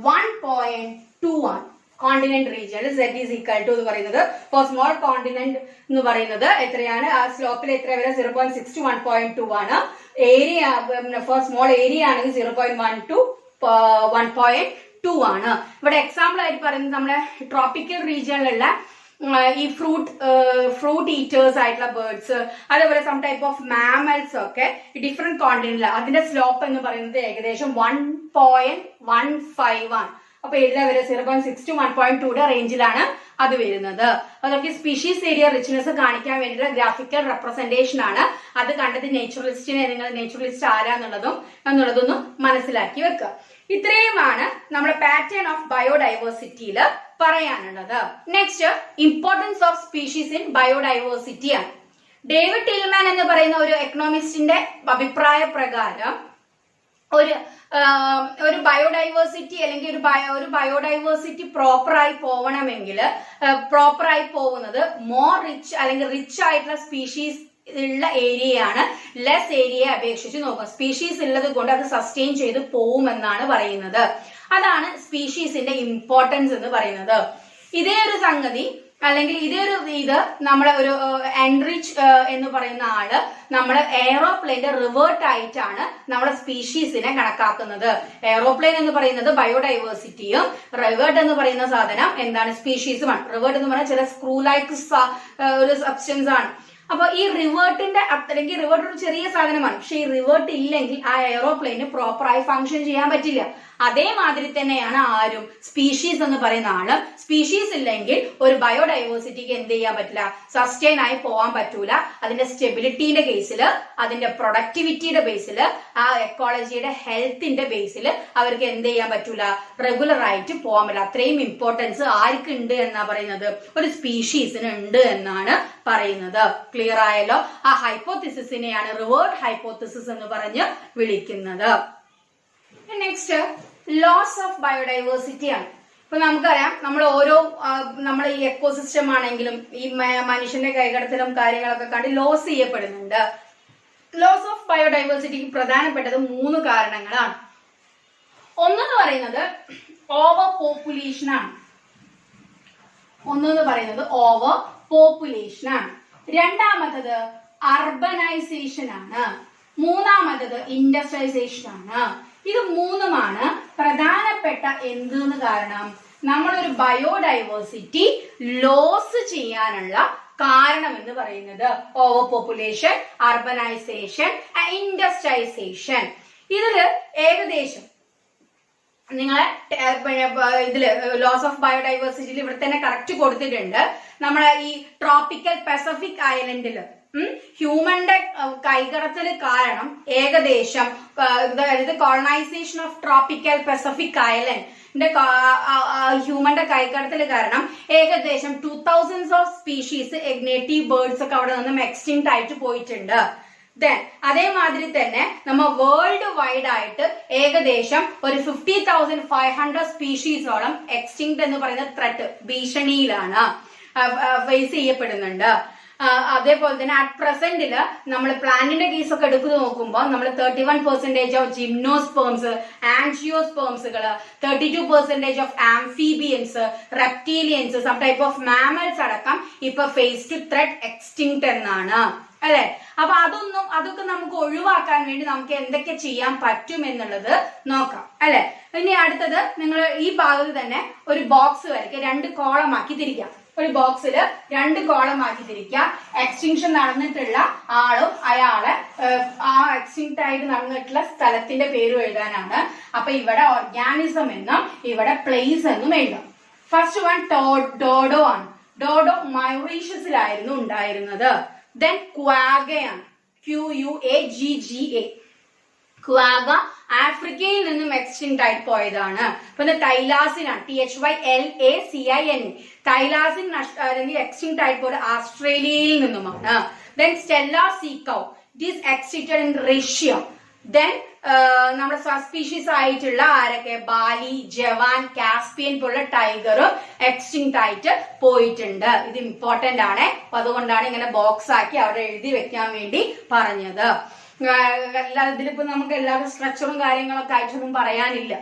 1.2 2 ആണ്. കോണ്ടിനെന്റ് റീജിയനിൽ z ഈസ് ഈക്വൽ ടു എന്ന് പറയുന്നത് ഫോർ സ്മോൾ കോണ്ടിനെന്റ് എന്ന് പറയുന്നത് എത്രയാണ്? ആ സ്ലോപ്പിൽ എത്ര വരെ? 0.6 to 1.2 ആണ്. ഏരിയ ഫോർ സ്മോൾ ഏരിയ ആണെങ്കിൽ 0.1 to 1.2 ആണ്. ഇവിടെ എക്സാമ്പിൾ ആയിട്ട് പറയുന്നത് നമ്മുടെ ട്രോപ്പിക്കൽ റീജിയനിലുള്ള ഈ ഫ്രൂട്ട് ഈറ്റേഴ്സ് ആയിട്ടുള്ള ബേർഡ്സ്, അതേപോലെ സം ടൈപ്പ് ഓഫ് മാമൽസ് ഒക്കെ ഡിഫറെന്റ് കോണ്ടിനെന്റിൽ അതിന്റെ സ്ലോപ്പ് എന്ന് പറയുന്നത് ഏകദേശം 1.15 ആണ്. അപ്പൊ ഏതിലാ വരെ? 0.6 to 1.2 റേഞ്ചിലാണ് അത് വരുന്നത്. അതൊക്കെ സ്പീഷീസ് ഏരിയ റിച്ച്നെസ് കാണിക്കാൻ വേണ്ടിയിട്ട് ഗ്രാഫിക്കൽ റെപ്രസെന്റേഷൻ ആണ്. അത് കണ്ടത് നേച്ചുറലിസ്റ്റിനെ നിങ്ങൾ നേച്ചുറലിസ്റ്റ് ആരാന്നുള്ളതൊന്നും മനസ്സിലാക്കി വെക്കുക. ഇത്രയുമാണ് നമ്മുടെ പാറ്റേൺ ഓഫ് ബയോഡൈവേഴ്സിറ്റിയിൽ പറയാനുള്ളത്. Next, importance of species in biodiversity ആണ്. ഡേവിഡ് ടിൽമാൻ എന്ന് പറയുന്ന ഒരു എക്കണോമിസ്റ്റിന്റെ അഭിപ്രായ പ്രകാരം ഒരു ബയോഡൈവേഴ്സിറ്റി അല്ലെങ്കിൽ ഒരു ബയോഡൈവേഴ്സിറ്റി പ്രോപ്പറായി പോകണമെങ്കിൽ പ്രോപ്പറായി പോകുന്നത് മോർ റിച്ച് അല്ലെങ്കിൽ റിച്ച് ആയിട്ടുള്ള സ്പീഷീസ് ഉള്ള ഏരിയയാണ് ലെസ് ഏരിയയെ അപേക്ഷിച്ച് നോക്കുക. സ്പീഷീസ് ഉള്ളത് കൊണ്ട് അത് സസ്റ്റെയിൻ ചെയ്ത് പോകുമെന്നാണ് പറയുന്നത്. അതാണ് സ്പീഷീസിന്റെ ഇമ്പോർട്ടൻസ് എന്ന് പറയുന്നത്. ഇതേ ഒരു സംഗതി അല്ലെങ്കിൽ ഇതേ ഒരു ഇത് നമ്മുടെ ഒരു എൻറിച്ച് എന്ന് പറയുന്ന ആള് നമ്മുടെ എയറോപ്ലെയിന്റെ റിവേർട്ട് ആയിട്ടാണ് നമ്മുടെ സ്പീഷീസിനെ കണക്കാക്കുന്നത്. എയറോപ്ലെയിൻ എന്ന് പറയുന്നത് ബയോഡൈവേഴ്സിറ്റിയും റിവേർട്ട് എന്ന് പറയുന്ന സാധനം എന്താണ്? സ്പീഷീസുമാണ്. റിവേർട്ട് എന്ന് പറഞ്ഞാൽ ചില സ്ക്രൂ ലൈക്ക് ഒരു സബ്സ്റ്റൻസ് ആണ്. അപ്പൊ ഈ റിവേർട്ടിന്റെ അല്ലെങ്കിൽ റിവേർട്ട് ഒരു ചെറിയ സാധനമാണ്. പക്ഷെ ഈ റിവേർട്ട് ഇല്ലെങ്കിൽ ആ എയറോപ്ലെയിന് പ്രോപ്പറായി ഫംഗ്ഷൻ ചെയ്യാൻ പറ്റില്ല. അതേമാതിരി തന്നെയാണ് ആരും സ്പീഷീസ് എന്ന് പറയുന്ന ആള്. സ്പീഷീസ് ഇല്ലെങ്കിൽ ഒരു ബയോഡൈവേഴ്സിറ്റിക്ക് എന്ത് ചെയ്യാൻ പറ്റില്ല? സസ്റ്റെയിൻ ആയി പോകാൻ പറ്റൂല. അതിന്റെ സ്റ്റെബിലിറ്റിന്റെ കേസിൽ, അതിന്റെ പ്രൊഡക്ടിവിറ്റിയുടെ ബേസിൽ, ആ എക്കോളജിയുടെ ഹെൽത്തിന്റെ ബേസിൽ അവർക്ക് എന്ത് ചെയ്യാൻ പറ്റൂല? റെഗുലർ ആയിട്ട് പോകാൻ പറ്റില്ല. അത്രയും ഇമ്പോർട്ടൻസ് ആർക്ക് ഉണ്ട് എന്നാ പറയുന്നത്? ഒരു സ്പീഷീസിന് ഉണ്ട് എന്നാണ് പറയുന്നത്. ക്ലിയർ ആയല്ലോ? ആ ഹൈപ്പോത്തിസിസിനെയാണ് റിവേർട്ട് ഹൈപ്പോത്തിസിസ് എന്ന് പറഞ്ഞ് വിളിക്കുന്നത്. നെക്സ്റ്റ്, ലോസ് ഓഫ് ബയോഡൈവേഴ്സിറ്റി ആണ്. ഇപ്പൊ നമുക്കറിയാം, നമ്മൾ ഈ എക്കോസിസ്റ്റം ആണെങ്കിലും ഈ മനുഷ്യന്റെ കൈകടത്തലും കാര്യങ്ങളൊക്കെ കണ്ട് ലോസ് ചെയ്യപ്പെടുന്നുണ്ട്. ലോസ് ഓഫ് ബയോഡൈവേഴ്സിറ്റിക്ക് പ്രധാനപ്പെട്ടത് 3 കാരണങ്ങളാണ്. ഒന്നെന്ന് പറയുന്നത് ഓവർ പോപ്പുലേഷൻ ആണ്. രണ്ടാമത്തത് അർബനൈസേഷൻ ആണ്. മൂന്നാമത്തത് ഇൻഡസ്ട്രിയലൈസേഷൻ ആണ്. ഇത് 3ഉമാണ് പ്രധാനപ്പെട്ട എന്തെന്ന് കാരണം നമ്മളൊരു ബയോഡൈവേഴ്സിറ്റി ലോസ് ചെയ്യാനുള്ള കാരണം എന്ന് പറയുന്നത് ഓവർ പോപ്പുലേഷൻ, അർബനൈസേഷൻ, ഇൻഡസ്ട്രിയലൈസേഷൻ. ഇതില് ഏകദേശം നിങ്ങളെ ഇതില് ലോസ് ഓഫ് ബയോഡൈവേഴ്സിറ്റിയിൽ ഇവിടെ തന്നെ കറക്റ്റ് കൊടുത്തിട്ടുണ്ട്. നമ്മളെ ഈ ട്രോപ്പിക്കൽ പസഫിക് ഐലൻഡില് ഹ്യൂമന്റെ കൈകടത്തൽ കാരണം ഏകദേശം അതായത് colonization of tropical Pacific island ഹ്യൂമന്റെ കൈകടത്തൽ കാരണം ഏകദേശം 2000 ഓഫ് സ്പീഷീസ് നേറ്റീവ് ബേർഡ്സ് ഒക്കെ അവിടെ നിന്നും എക്സ്റ്റിങ്ക്ട് ആയിട്ട് പോയിട്ടുണ്ട്. അതേമാതിരി തന്നെ നമ്മൾ വേൾഡ് വൈഡ് ആയിട്ട് ഏകദേശം ഒരു 50,500 സ്പീഷീസോളം എക്സ്റ്റിങ്ക്ട് എന്ന് പറയുന്ന ത്രെറ്റ് ഭീഷണിയിലാണ് ഫേസ് ചെയ്യപ്പെടുന്നുണ്ട്. അതേപോലെ തന്നെ അറ്റ് പ്രസന്റില് നമ്മൾ പ്ലാന്റിന്റെ കേസൊക്കെ എടുത്തു നോക്കുമ്പോൾ നമ്മൾ 31% ഓഫ് ജിംനോസ്പേംസ്, ആൻജിയോസ്പേംസുകള്, 32% of amphibians, reptilians, some type of mammals അടക്കം ഇപ്പൊ ഫേസ് ടു ത്രെറ്റ് എക്സ്റ്റിങ്ക്ട് എന്നാണ് അല്ലെ. അപ്പൊ അതൊക്കെ നമുക്ക് ഒഴിവാക്കാൻ വേണ്ടി നമുക്ക് എന്തൊക്കെ ചെയ്യാൻ പറ്റും എന്നുള്ളത് നോക്കാം അല്ലെ. ഇനി അടുത്തത് നിങ്ങൾ ഈ ഭാഗത്ത് തന്നെ ഒരു ബോക്സ് വരയ്ക്കുക, 2 കോളമാക്കി തിരിക്കാം. ഒരു ബോക്സിൽ 2 കോളമാക്കി തിരിക്കാം. എക്സ്റ്റിങ്ഷൻ നടന്നിട്ടുള്ള ആളും അയാളെ ആ എക്സ്റ്റിങ്ക്ട് ആയിട്ട് നടന്നിട്ടുള്ള സ്ഥലത്തിന്റെ പേരും എഴുതാനാണ്. അപ്പൊ ഇവിടെ ഓർഗാനിസം എന്നും ഇവിടെ പ്ലേസ് എന്നും എഴുതാം. ഫസ്റ്റ് വൺ ഡോഡോ ആണ്. ഡോഡോ മൗറീഷ്യസിലായിരുന്നു ഉണ്ടായിരുന്നത്. Then ക്വാഗയാണ്, QUAGGA. ക്വാഗ ആഫ്രിക്കയിൽ നിന്നും എക്സ്റ്റിങ്ക്ട് ആയിട്ട് പോയതാണ്. പിന്നെ തൈലാസിനാണ്, THYLACIN. തൈലാസിൻ അല്ലെങ്കിൽ എക്സ്റ്റിങ്ക്ട് ആയിട്ട് പോയത് ആസ്ട്രേലിയയിൽ നിന്നുമാണ്. Then Stella sea cow, it is extincted in Russia. Then നമ്മുടെ സബ്സ്പീഷീസ് ആയിട്ടുള്ള ആരൊക്കെ? ബാലി, ജവാൻ, കാസ്പിയൻ പോലുള്ള ടൈഗറും എക്സ്റ്റിങ്ക്ട് ആയിട്ട് പോയിട്ടുണ്ട്. ഇത് ഇമ്പോർട്ടന്റ് ആണ്. അപ്പൊ അതുകൊണ്ടാണ് ഇങ്ങനെ ബോക്സ് ആക്കി അവിടെ എഴുതി വെക്കാൻ വേണ്ടി പറഞ്ഞത്. ഇതിലിപ്പോ നമുക്ക് എല്ലാവരും സ്ട്രക്ചറും കാര്യങ്ങളൊക്കെ ആയിട്ടൊന്നും പറയാനില്ല.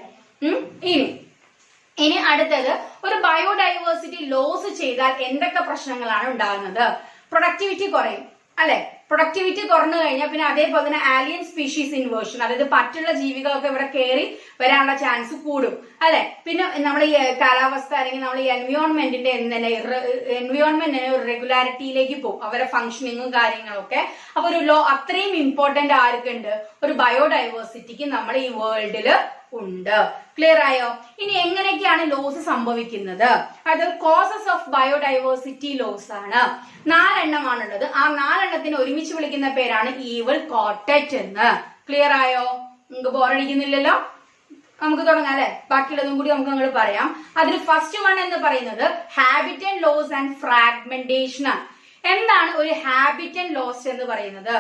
ഇനി അടുത്തത്, ഒരു ബയോഡൈവേഴ്സിറ്റി ലോസ് ചെയ്താൽ എന്തൊക്കെ പ്രശ്നങ്ങളാണ് ഉണ്ടാകുന്നത്? പ്രൊഡക്ടിവിറ്റി കുറയും അല്ലെ? പ്രൊഡക്ടിവിറ്റി കുറഞ്ഞു കഴിഞ്ഞാൽ പിന്നെ അതേപോലെ തന്നെ ആലിയൻ സ്പീഷീസ് ഇൻവേർഷൻ, അതായത് മറ്റുള്ള ജീവികളൊക്കെ ഇവിടെ കയറി വരാനുള്ള ചാൻസ് കൂടും അല്ലെ? പിന്നെ നമ്മൾ ഈ കാലാവസ്ഥ അല്ലെങ്കിൽ നമ്മൾ ഈ എൻവയോൺമെന്റിന്റെ റെഗുലാരിറ്റിയിലേക്ക് പോകും, അവരെ ഫംഗ്ഷനിങ്ങും കാര്യങ്ങളൊക്കെ. അപ്പൊ ഒരു അത്രയും ഇമ്പോർട്ടന്റ് ആർക്കുണ്ട്? ഒരു ബയോഡൈവേഴ്സിറ്റിക്ക് നമ്മുടെ ഈ വേൾഡില് ഉണ്ട്. ക്ലിയർ ആയോ? ഇനി എങ്ങനെയൊക്കെയാണ് ലോസ് സംഭവിക്കുന്നത്? അത് കോസസ് ഓഫ് ബയോഡൈവേഴ്സിറ്റി ലോസ് ആണ്. 4 എണ്ണമാണുള്ളത്. ആ 4 എണ്ണത്തിന് ഒരുമിച്ച് വിളിക്കുന്ന പേരാണ് ഈവിൾ ക്വാർട്ടറ്റ് എന്ന്. ക്ലിയർ ആയോ? നിങ്ങൾക്ക് ബോറടിക്കുന്നില്ലല്ലോ? നമുക്ക് തുടങ്ങാം അല്ലെ? ബാക്കിയുള്ളതും കൂടി നമുക്ക് അങ്ങോട്ട് പറയാം. അതിൽ ഫസ്റ്റ് വൺ എന്ന് പറയുന്നത് ഹാബിറ്റന്റ് ലോസ് ആൻഡ് ഫ്രാഗ്മെന്റേഷൻ ആണ്. എന്താണ് ഒരു ഹാബിറ്റന്റ് ലോസ് എന്ന് പറയുന്നത്?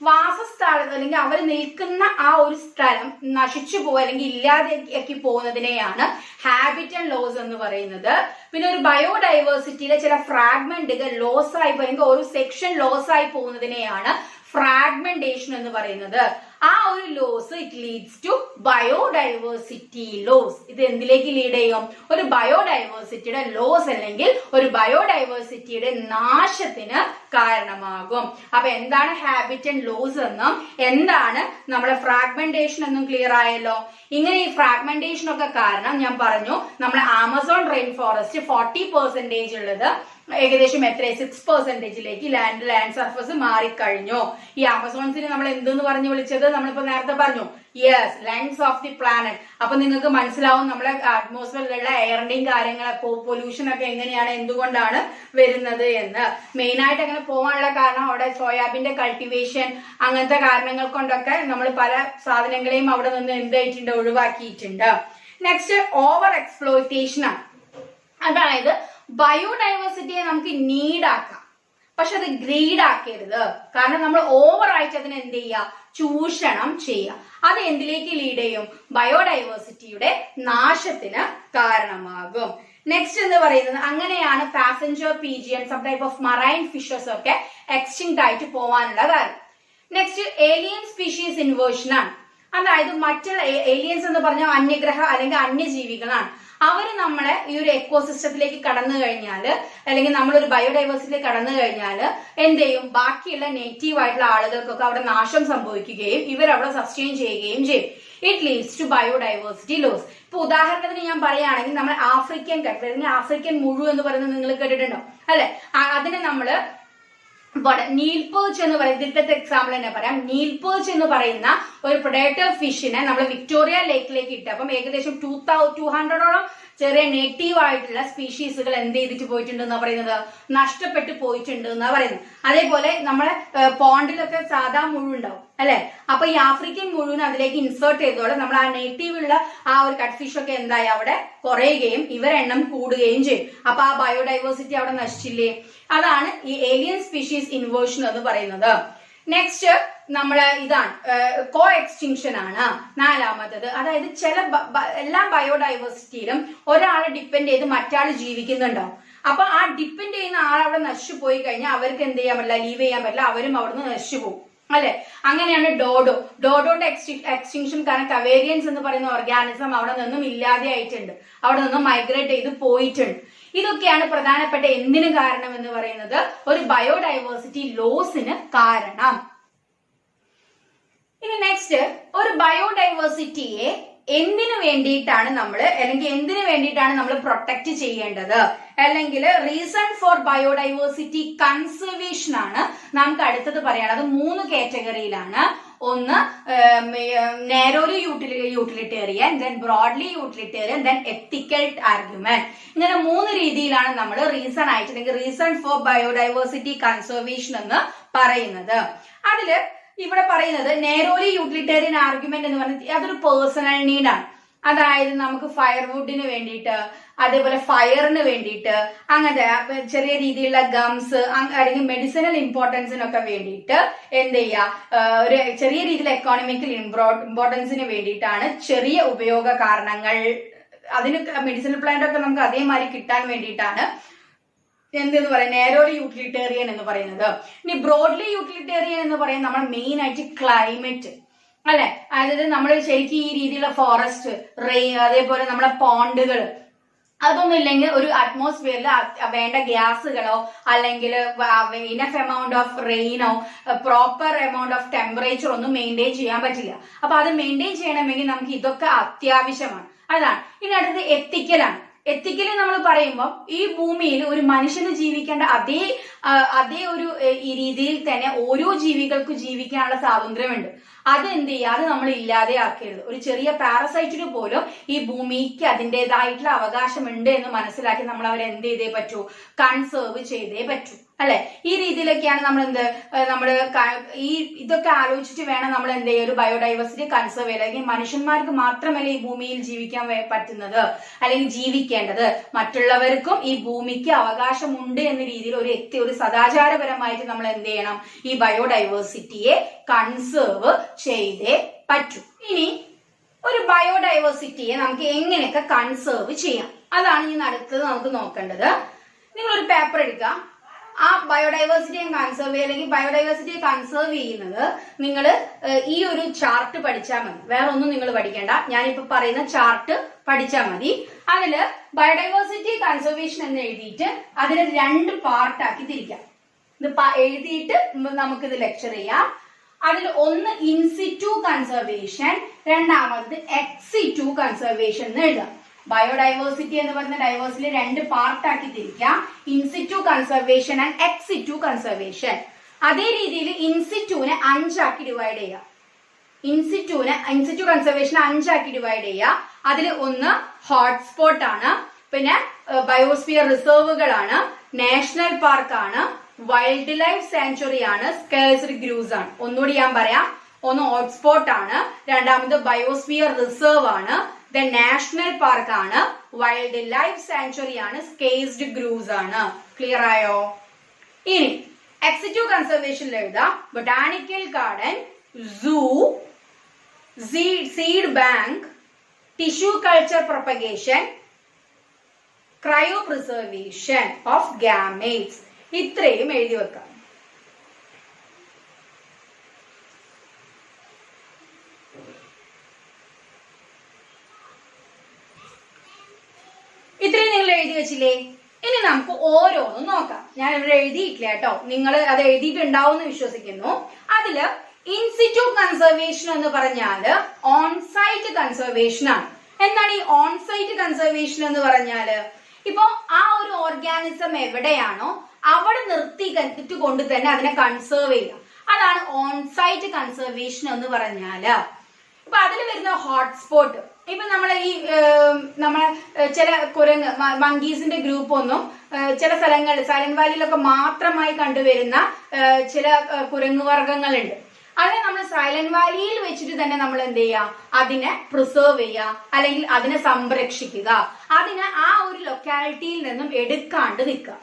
വാസസ്ഥലം അല്ലെങ്കിൽ അവർ നിൽക്കുന്ന ആ ഒരു സ്ഥലം നശിച്ചു പോവുക അല്ലെങ്കിൽ ഇല്ലാതെയാക്കി പോകുന്നതിനെയാണ് ഹാബിറ്റന്റ് ലോസ് എന്ന് പറയുന്നത്. പിന്നെ ഒരു ബയോഡൈവേഴ്സിറ്റിയിലെ ചില ഫ്രാഗ്മെന്റുകൾ ലോസ് ആയി അല്ലെങ്കിൽ ഒരു സെക്ഷൻ ലോസ് ആയി പോകുന്നതിനെയാണ് ഫ്രാഗ്മെന്റേഷൻ എന്ന് പറയുന്നത്. ആ ഒരു loss it leads to biodiversity loss. ഇത് എന്തിലേക്ക് ലീഡ് ചെയ്യും? ഒരു ബയോഡൈവേഴ്സിറ്റിയുടെ ലോസ് അല്ലെങ്കിൽ ഒരു ബയോഡൈവേഴ്സിറ്റിയുടെ നാശത്തിന് കാരണമാകും. അപ്പൊ എന്താണ് ഹാബിറ്റന്റ് ലോസ് എന്നും എന്താണ് നമ്മുടെ ഫ്രാഗ്മെന്റേഷൻ എന്നും ക്ലിയർ ആയല്ലോ. ഇങ്ങനെ ഈ ഫ്രാഗ്മെന്റേഷൻ ഒക്കെ കാരണം ഞാൻ പറഞ്ഞു, നമ്മുടെ ആമസോൺ റെയിൻ ഫോറസ്റ്റ് 40% ഉള്ളത് ഏകദേശം എത്ര 6%ലേക്ക് ലാൻഡ് സർഫസ് മാറിക്കഴിഞ്ഞു. ഈ ആമസോൺസിന് നമ്മൾ എന്തെന്ന് പറഞ്ഞു വിളിച്ചത്? നമ്മളിപ്പോ നേരത്തെ പറഞ്ഞു, yes, lungs of the planet. അപ്പൊ നിങ്ങൾക്ക് മനസ്സിലാവും നമ്മുടെ അറ്റ്മോസ്ഫിയറിലുള്ള എയറിന്റെയും കാര്യങ്ങളൊക്കെ പൊല്യൂഷൻ ഒക്കെ എങ്ങനെയാണ്, എന്തുകൊണ്ടാണ് വരുന്നത് എന്ന്. മെയിൻ ആയിട്ട് അങ്ങനെ പോകാനുള്ള കാരണം അവിടെ സോയാബീന്റെ കൾട്ടിവേഷൻ അങ്ങനത്തെ കാരണങ്ങൾ കൊണ്ടൊക്കെ നമ്മൾ പല സാധനങ്ങളെയും അവിടെ നിന്ന് എന്തായിട്ടുണ്ട്, ഒഴിവാക്കിയിട്ടുണ്ട്. നെക്സ്റ്റ് ഓവർ എക്സ്പ്ലോയിറ്റേഷൻ ആണ്. അതായത് ബയോഡൈവേഴ്സിറ്റിയെ നമുക്ക് നീഡാക്കാം, പക്ഷെ അത് ഗ്രീഡ് ആക്കരുത്. കാരണം നമ്മൾ ഓവർ ആയിട്ട് അതിനെ എന്ത് ചെയ്യുക, ചൂഷണം ചെയ്യുക. അത് എന്തിലേക്ക് ലീഡ് ചെയ്യും? ബയോഡൈവേഴ്സിറ്റിയുടെ നാശത്തിന് കാരണമാകും. നെക്സ്റ്റ് എന്ന് പറയുന്നത് അങ്ങനെയാണ് passenger pigeon, some type of marine fishes ഒക്കെ എക്സ്റ്റിങ്ക്ട് ആയിട്ട് പോവാനുള്ള കാരണം. നെക്സ്റ്റ് ഏലിയൻ സ്പീഷീസ് ഇൻവേർഷൻ ആണ്. അതായത് മറ്റുള്ള ഏലിയൻസ് എന്ന് പറഞ്ഞാൽ അന്യഗ്രഹ അല്ലെങ്കിൽ അന്യജീവികളാണ്. അവര് നമ്മളെ ഈ ഒരു എക്കോസിസ്റ്റത്തിലേക്ക് കടന്നു കഴിഞ്ഞാല് അല്ലെങ്കിൽ നമ്മളൊരു ബയോഡൈവേഴ്സിറ്റിയിലേക്ക് കടന്നു കഴിഞ്ഞാല് എന്ത് ചെയ്യും? ബാക്കിയുള്ള നേറ്റീവ് ആയിട്ടുള്ള ആളുകൾക്കൊക്കെ അവിടെ നാശം സംഭവിക്കുകയും ഇവരവിടെ സസ്റ്റെയിൻ ചെയ്യുകയും ചെയ്യും. It leads to biodiversity loss. ഇപ്പൊ ഉദാഹരണത്തിന് ഞാൻ പറയുകയാണെങ്കിൽ നമ്മൾ ആഫ്രിക്കൻ കട്ട് അല്ലെങ്കിൽ ആഫ്രിക്കൻ മുഴു എന്ന് പറയുന്നത് നിങ്ങൾ കേട്ടിട്ടുണ്ടോ അല്ലെ? അതിനെ നമ്മള് നീൽ പേർച്ച് എന്ന് പറയുന്നത് ഇതിന്റെ എക്സാമ്പിൾ തന്നെ പറയാം. നീൽ പേർച്ച് എന്ന് പറയുന്ന ഒരു പ്രൊഡേറ്റർ ഫിഷിനെ നമ്മൾ വിക്ടോറിയ ലേക്കിലേക്ക് ഇട്ട് അപ്പം ഏകദേശം 200ഓളം ചെറിയ നേറ്റീവ് ആയിട്ടുള്ള സ്പീഷീസുകൾ എന്ത് ചെയ്തിട്ട് പോയിട്ടുണ്ട് എന്നാ പറയുന്നത്? നഷ്ടപ്പെട്ടു പോയിട്ടുണ്ട് എന്നാ പറയുന്നത്. അതേപോലെ നമ്മളെ പോണ്ടിലൊക്കെ സാധാ മുഴു ഉണ്ടാവും അല്ലെ? അപ്പൊ ഈ ആഫ്രിക്കൻ മുഴുവൻ അതിലേക്ക് ഇൻസേർട്ട് ചെയ്തോടെ നമ്മൾ ആ നേറ്റീവ് ഉള്ള ആ ഒരു കട്ട്ഫിഷ് ഒക്കെ എന്തായി അവിടെ കുറയുകയും ഇവരെണ്ണം കൂടുകയും ചെയ്യും. അപ്പൊ ആ ബയോഡൈവേഴ്സിറ്റി അവിടെ നശിച്ചില്ലേ? അതാണ് ഈ ഏലിയൻ സ്പീഷീസ് ഇൻവേർഷൻ എന്ന് പറയുന്നത്. നെക്സ്റ്റ് നമ്മള് ഇതാണ് കോ എക്സ്റ്റിങ്ഷൻ ആണ് 4ാമത്തത്. അതായത് ചില എല്ലാ ബയോഡൈവേഴ്സിറ്റിയിലും ഒരാളെ ഡിപ്പെൻഡ് ചെയ്ത് മറ്റാൾ ജീവിക്കുന്നുണ്ടാവും. അപ്പൊ ആ ഡിപ്പെൻഡ് ചെയ്യുന്ന ആൾ അവിടെ നശിച്ചു പോയി കഴിഞ്ഞാൽ അവർക്ക് എന്ത് ചെയ്യാൻ പറ്റില്ല, ലീവ് ചെയ്യാൻ പറ്റില്ല, അവരും അവിടുന്ന് നശിച്ചു പോകും അല്ലെ? അങ്ങനെയാണ് ഡോഡോന്റെ എക്സ്റ്റിങ്ഷൻ. കാരണം കവേരിയൻസ് എന്ന് പറയുന്ന ഓർഗാനിസം അവിടെ നിന്നും ഇല്ലാതെ ആയിട്ടുണ്ട്, അവിടെ നിന്നും മൈഗ്രേറ്റ് ചെയ്ത് പോയിട്ടുണ്ട്. ഇതൊക്കെയാണ് പ്രധാനപ്പെട്ട എന്തിന് കാരണം എന്ന് പറയുന്നത്, ഒരു ബയോഡൈവേഴ്സിറ്റി ലോസിന് കാരണം. ഇനി നെക്സ്റ്റ്, ഒരു ബയോഡൈവേഴ്സിറ്റിയെ എന്തിനു വേണ്ടിയിട്ടാണ് നമ്മൾ അല്ലെങ്കിൽ എന്തിനു വേണ്ടിയിട്ടാണ് നമ്മൾ പ്രൊട്ടക്ട് ചെയ്യേണ്ടത്, അല്ലെങ്കിൽ റീസൺ ഫോർ ബയോഡൈവേഴ്സിറ്റി കൺസർവേഷൻ ആണ് നമുക്ക് അടുത്തത് പറയണം. അത് 3 കാറ്റഗറിയിലാണ്. ഒന്ന് narrowly utilitarian, then broadly utilitarian, then ethical argument. ഇങ്ങനെ 3 രീതിയിലാണ് നമ്മൾ റീസൺ ആയിട്ട് അല്ലെങ്കിൽ റീസൺ ഫോർ ബയോഡൈവേഴ്സിറ്റി കൺസർവേഷൻ എന്ന് പറയുന്നത്. അതില് ഇവിടെ പറയുന്നത് നാരോലി യൂട്ടിലിറ്റേറിയൻ ആർഗ്യുമെന്റ് എന്ന് പറഞ്ഞാൽ അതൊരു പേഴ്സണൽ നീഡാണ്. അതായത് നമുക്ക് ഫയർവുഡിന് വേണ്ടിയിട്ട്, അതേപോലെ ഫയറിന് വേണ്ടിയിട്ട്, അങ്ങനത്തെ ചെറിയ രീതിയിലുള്ള ഗംസ് അല്ലെങ്കിൽ മെഡിസിനൽ ഇമ്പോർട്ടൻസിനൊക്കെ വേണ്ടിയിട്ട് എന്ത് ചെയ്യുക, ഒരു ചെറിയ രീതിയിൽ എക്കോണമിക്കൽ ഇമ്പോർട്ടൻസിന് വേണ്ടിയിട്ടാണ് ചെറിയ ഉപയോഗ കാരണങ്ങൾ. അതിന് മെഡിസിനൽ പ്ലാന്റ് ഒക്കെ നമുക്ക് അതേമാതിരി കിട്ടാൻ വേണ്ടിയിട്ടാണ് എന്തെന്ന് പറയാം നാരോലി യൂട്ടിലിറ്റേറിയൻ എന്ന് പറയുന്നത്. ഇനി ബ്രോഡ്ലി യൂട്ടിലിറ്റേറിയൻ എന്ന് പറയുന്നത് നമ്മൾ മെയിൻ ആയിട്ട് ക്ലൈമറ്റ് അല്ലെ? അതായത് നമ്മൾ ശരിക്കും ഈ രീതിയിലുള്ള ഫോറസ്റ്റ്, റെയിൻ, അതേപോലെ നമ്മളെ പോണ്ടുകൾ അതൊന്നും ഇല്ലെങ്കിൽ ഒരു അറ്റ്മോസ്ഫിയറിൽ വേണ്ട ഗ്യാസുകളോ അല്ലെങ്കിൽ ഇനഫ് എമൗണ്ട് ഓഫ് റെയിനോ പ്രോപ്പർ എമൗണ്ട് ഓഫ് ടെമ്പറേച്ചർ ഒന്നും മെയിൻറ്റെയിൻ ചെയ്യാൻ പറ്റില്ല. അപ്പൊ അത് മെയിൻറ്റെയിൻ ചെയ്യണമെങ്കിൽ നമുക്ക് ഇതൊക്കെ അത്യാവശ്യമാണ്. അതാണ്. ഇനി അടുത്തത് എത്തിക്കലാണ്. എത്തിക്കലി നമ്മൾ പറയുമ്പോൾ ഈ ഭൂമിയിൽ ഒരു മനുഷ്യന് ജീവിക്കേണ്ട അതേ ഒരു ഈ രീതിയിൽ തന്നെ ഓരോ ജീവികൾക്കും ജീവിക്കാനുള്ള സ്വാതന്ത്ര്യമുണ്ട്. അത് എന്ത് ചെയ്യുക, അത് നമ്മൾ ഇല്ലാതെ ആക്കരുത്. ഒരു ചെറിയ പാരസൈറ്റിന് പോലും ഈ ഭൂമിക്ക് അതിൻ്റെതായിട്ടുള്ള അവകാശമുണ്ട് എന്ന് മനസ്സിലാക്കി നമ്മൾ അവരെ എന്ത് ചെയ്തേ പറ്റൂ, കൺസേർവ് ചെയ്തേ പറ്റൂ. അല്ലെ? ഈ രീതിയിലൊക്കെയാണ് നമ്മൾ ഈ ഇതൊക്കെ ആലോചിച്ചിട്ട് വേണം നമ്മൾ എന്ത് ചെയ്യുക, ഒരു ബയോഡൈവേഴ്സിറ്റി കൺസേർവ് ചെയ്യുക. അല്ലെങ്കിൽ മനുഷ്യന്മാർക്ക് മാത്രമല്ല ഈ ഭൂമിയിൽ ജീവിക്കാൻ പറ്റുന്നത് അല്ലെങ്കിൽ ജീവിക്കേണ്ടത്, മറ്റുള്ളവർക്കും ഈ ഭൂമിക്ക് അവകാശമുണ്ട് എന്ന രീതിയിൽ ഒരു സദാചാരപരമായിട്ട് നമ്മൾ എന്ത് ചെയ്യണം, ഈ ബയോഡൈവേഴ്സിറ്റിയെ കൺസേർവ് ചെയ്തേ പറ്റൂ. ഇനി ഒരു ബയോഡൈവേഴ്സിറ്റിയെ നമുക്ക് എങ്ങനെയൊക്കെ കൺസേർവ് ചെയ്യാം, അതാണ് ഇനി അടുത്തത് നമുക്ക് നോക്കേണ്ടത്. നിങ്ങളൊരു പേപ്പർ എടുക്കുക. ആ ബയോഡൈവേഴ്സിറ്റിയെ കൺസേർവ് ചെയ്യുക അല്ലെങ്കിൽ ബയോഡൈവേഴ്സിറ്റിയെ കൺസേർവ് ചെയ്യുന്നത് നിങ്ങൾ ഈ ഒരു ചാർട്ട് പഠിച്ചാൽ മതി. വേറെ ഒന്നും നിങ്ങൾ പഠിക്കേണ്ട. ഞാനിപ്പോ പറയുന്ന ചാർട്ട് പഠിച്ചാൽ മതി. അതില് ബയോഡൈവേഴ്സിറ്റി കൺസർവേഷൻ എന്ന് എഴുതിയിട്ട് അതിനെ 2 പാർട്ടാക്കി തിരിക്കാം. ഇത് എഴുതിയിട്ട് നമുക്കിത് ലെക്ചർ ചെയ്യാം. അതിൽ ഒന്ന് ഇൻസിറ്റു കൺസർവേഷൻ, രണ്ടാമത് എക്സിറ്റു കൺസർവേഷൻ എന്ന് എഴുതാം. ബയോഡൈവേഴ്സിറ്റി എന്ന് പറയുന്ന ഡൈവേഴ്സിറ്റി 2 പാർട്ടാക്കി തിരിക്കാം. In situ conservation and ex situ conservation. അതേ രീതിയിൽ ഇൻസിറ്റുവിനെ 5 ആക്കി ഡിവൈഡ് ചെയ്യാം. ഇൻസിറ്റു കൺസർവേഷൻ 5 ആക്കി ഡിവൈഡ് ചെയ്യുക. അതിൽ ഒന്ന് ഹോട്ട്സ്പോട്ട് ആണ്, പിന്നെ ബയോസ്ഫിയർ റിസർവുകളാണ്, നാഷണൽ പാർക്കാണ്, വൈൽഡ് ലൈഫ് സാങ്ച്വറി ആണ്, സ്കേഴ്സ്ഡ് ഗ്രൂസ് ആണ്. ഒന്നുകൂടി ഞാൻ പറയാം. ഒന്ന് ഹോട്ട്സ്പോട്ട് ആണ്, രണ്ടാമത് ബയോസ്ഫിയർ റിസർവ് ആണ്, ദെൻ നാഷണൽ പാർക്ക് ആണ്, വൈൽഡ് ലൈഫ് സാങ്ച്വറി ആണ്, സ്കേഴ്സ്ഡ് ഗ്രൂസ് ആണ്. ക്ലിയർ ആയോ? ഇനി എക്സിറ്റു കൺസർവേഷനിൽ എഴുതാം botanical garden, zoo, seed bank, tissue culture propagation, cryopreservation of gametes. ഇത്രയും എഴുതി വെക്കാം. ഇത്രയും നിങ്ങൾ എഴുതി വെച്ചില്ലേ? ഇനി നമുക്ക് ഓരോന്നും നോക്കാം. ഞാൻ ഇവിടെ എഴുതിയിട്ടില്ല കേട്ടോ, നിങ്ങൾ അത് എഴുതിയിട്ടുണ്ടാവും എന്ന് വിശ്വസിക്കുന്നു. അതില് ഇൻസിറ്റു കൺസർവേഷൻ എന്ന് പറഞ്ഞാല് ഓൺസൈറ്റ് കൺസർവേഷൻ ആണ്. എന്താണ് ഈ ഓൺസൈറ്റ് കൺസർവേഷൻ എന്ന് പറഞ്ഞാല്? ഇപ്പൊ ആ ഒരു ഓർഗാനിസം എവിടെയാണോ അവിടെ നിർത്തിയിട്ട് കൊണ്ട് തന്നെ അതിനെ കൺസേർവ് ചെയ്യാം. അതാണ് ഓൺസൈറ്റ് കൺസർവേഷൻ എന്ന് പറഞ്ഞാല്. ഇപ്പൊ അതിൽ വരുന്ന ഹോട്ട്സ്പോട്ട്, ഇപ്പൊ നമ്മളെ ചില കുരങ്ങ് മങ്കീസിന്റെ ഗ്രൂപ്പ് ഒന്നും ചില സ്ഥലങ്ങളിൽ സൈലന്റ് വാലിയിലൊക്കെ മാത്രമായി കണ്ടുവരുന്ന ചില കുരങ്ങു വർഗ്ഗങ്ങളുണ്ട്. അതിനെ നമ്മൾ സൈലന്റ് വാലിയിൽ വെച്ചിട്ട് തന്നെ നമ്മൾ എന്ത് ചെയ്യുക, അതിനെ പ്രിസർവ് ചെയ്യുക അല്ലെങ്കിൽ അതിനെ സംരക്ഷിക്കുക. അതിനെ ആ ഒരു ലൊക്കാലിറ്റിയിൽ നിന്നും എടുക്കാണ്ട് നിൽക്കുക.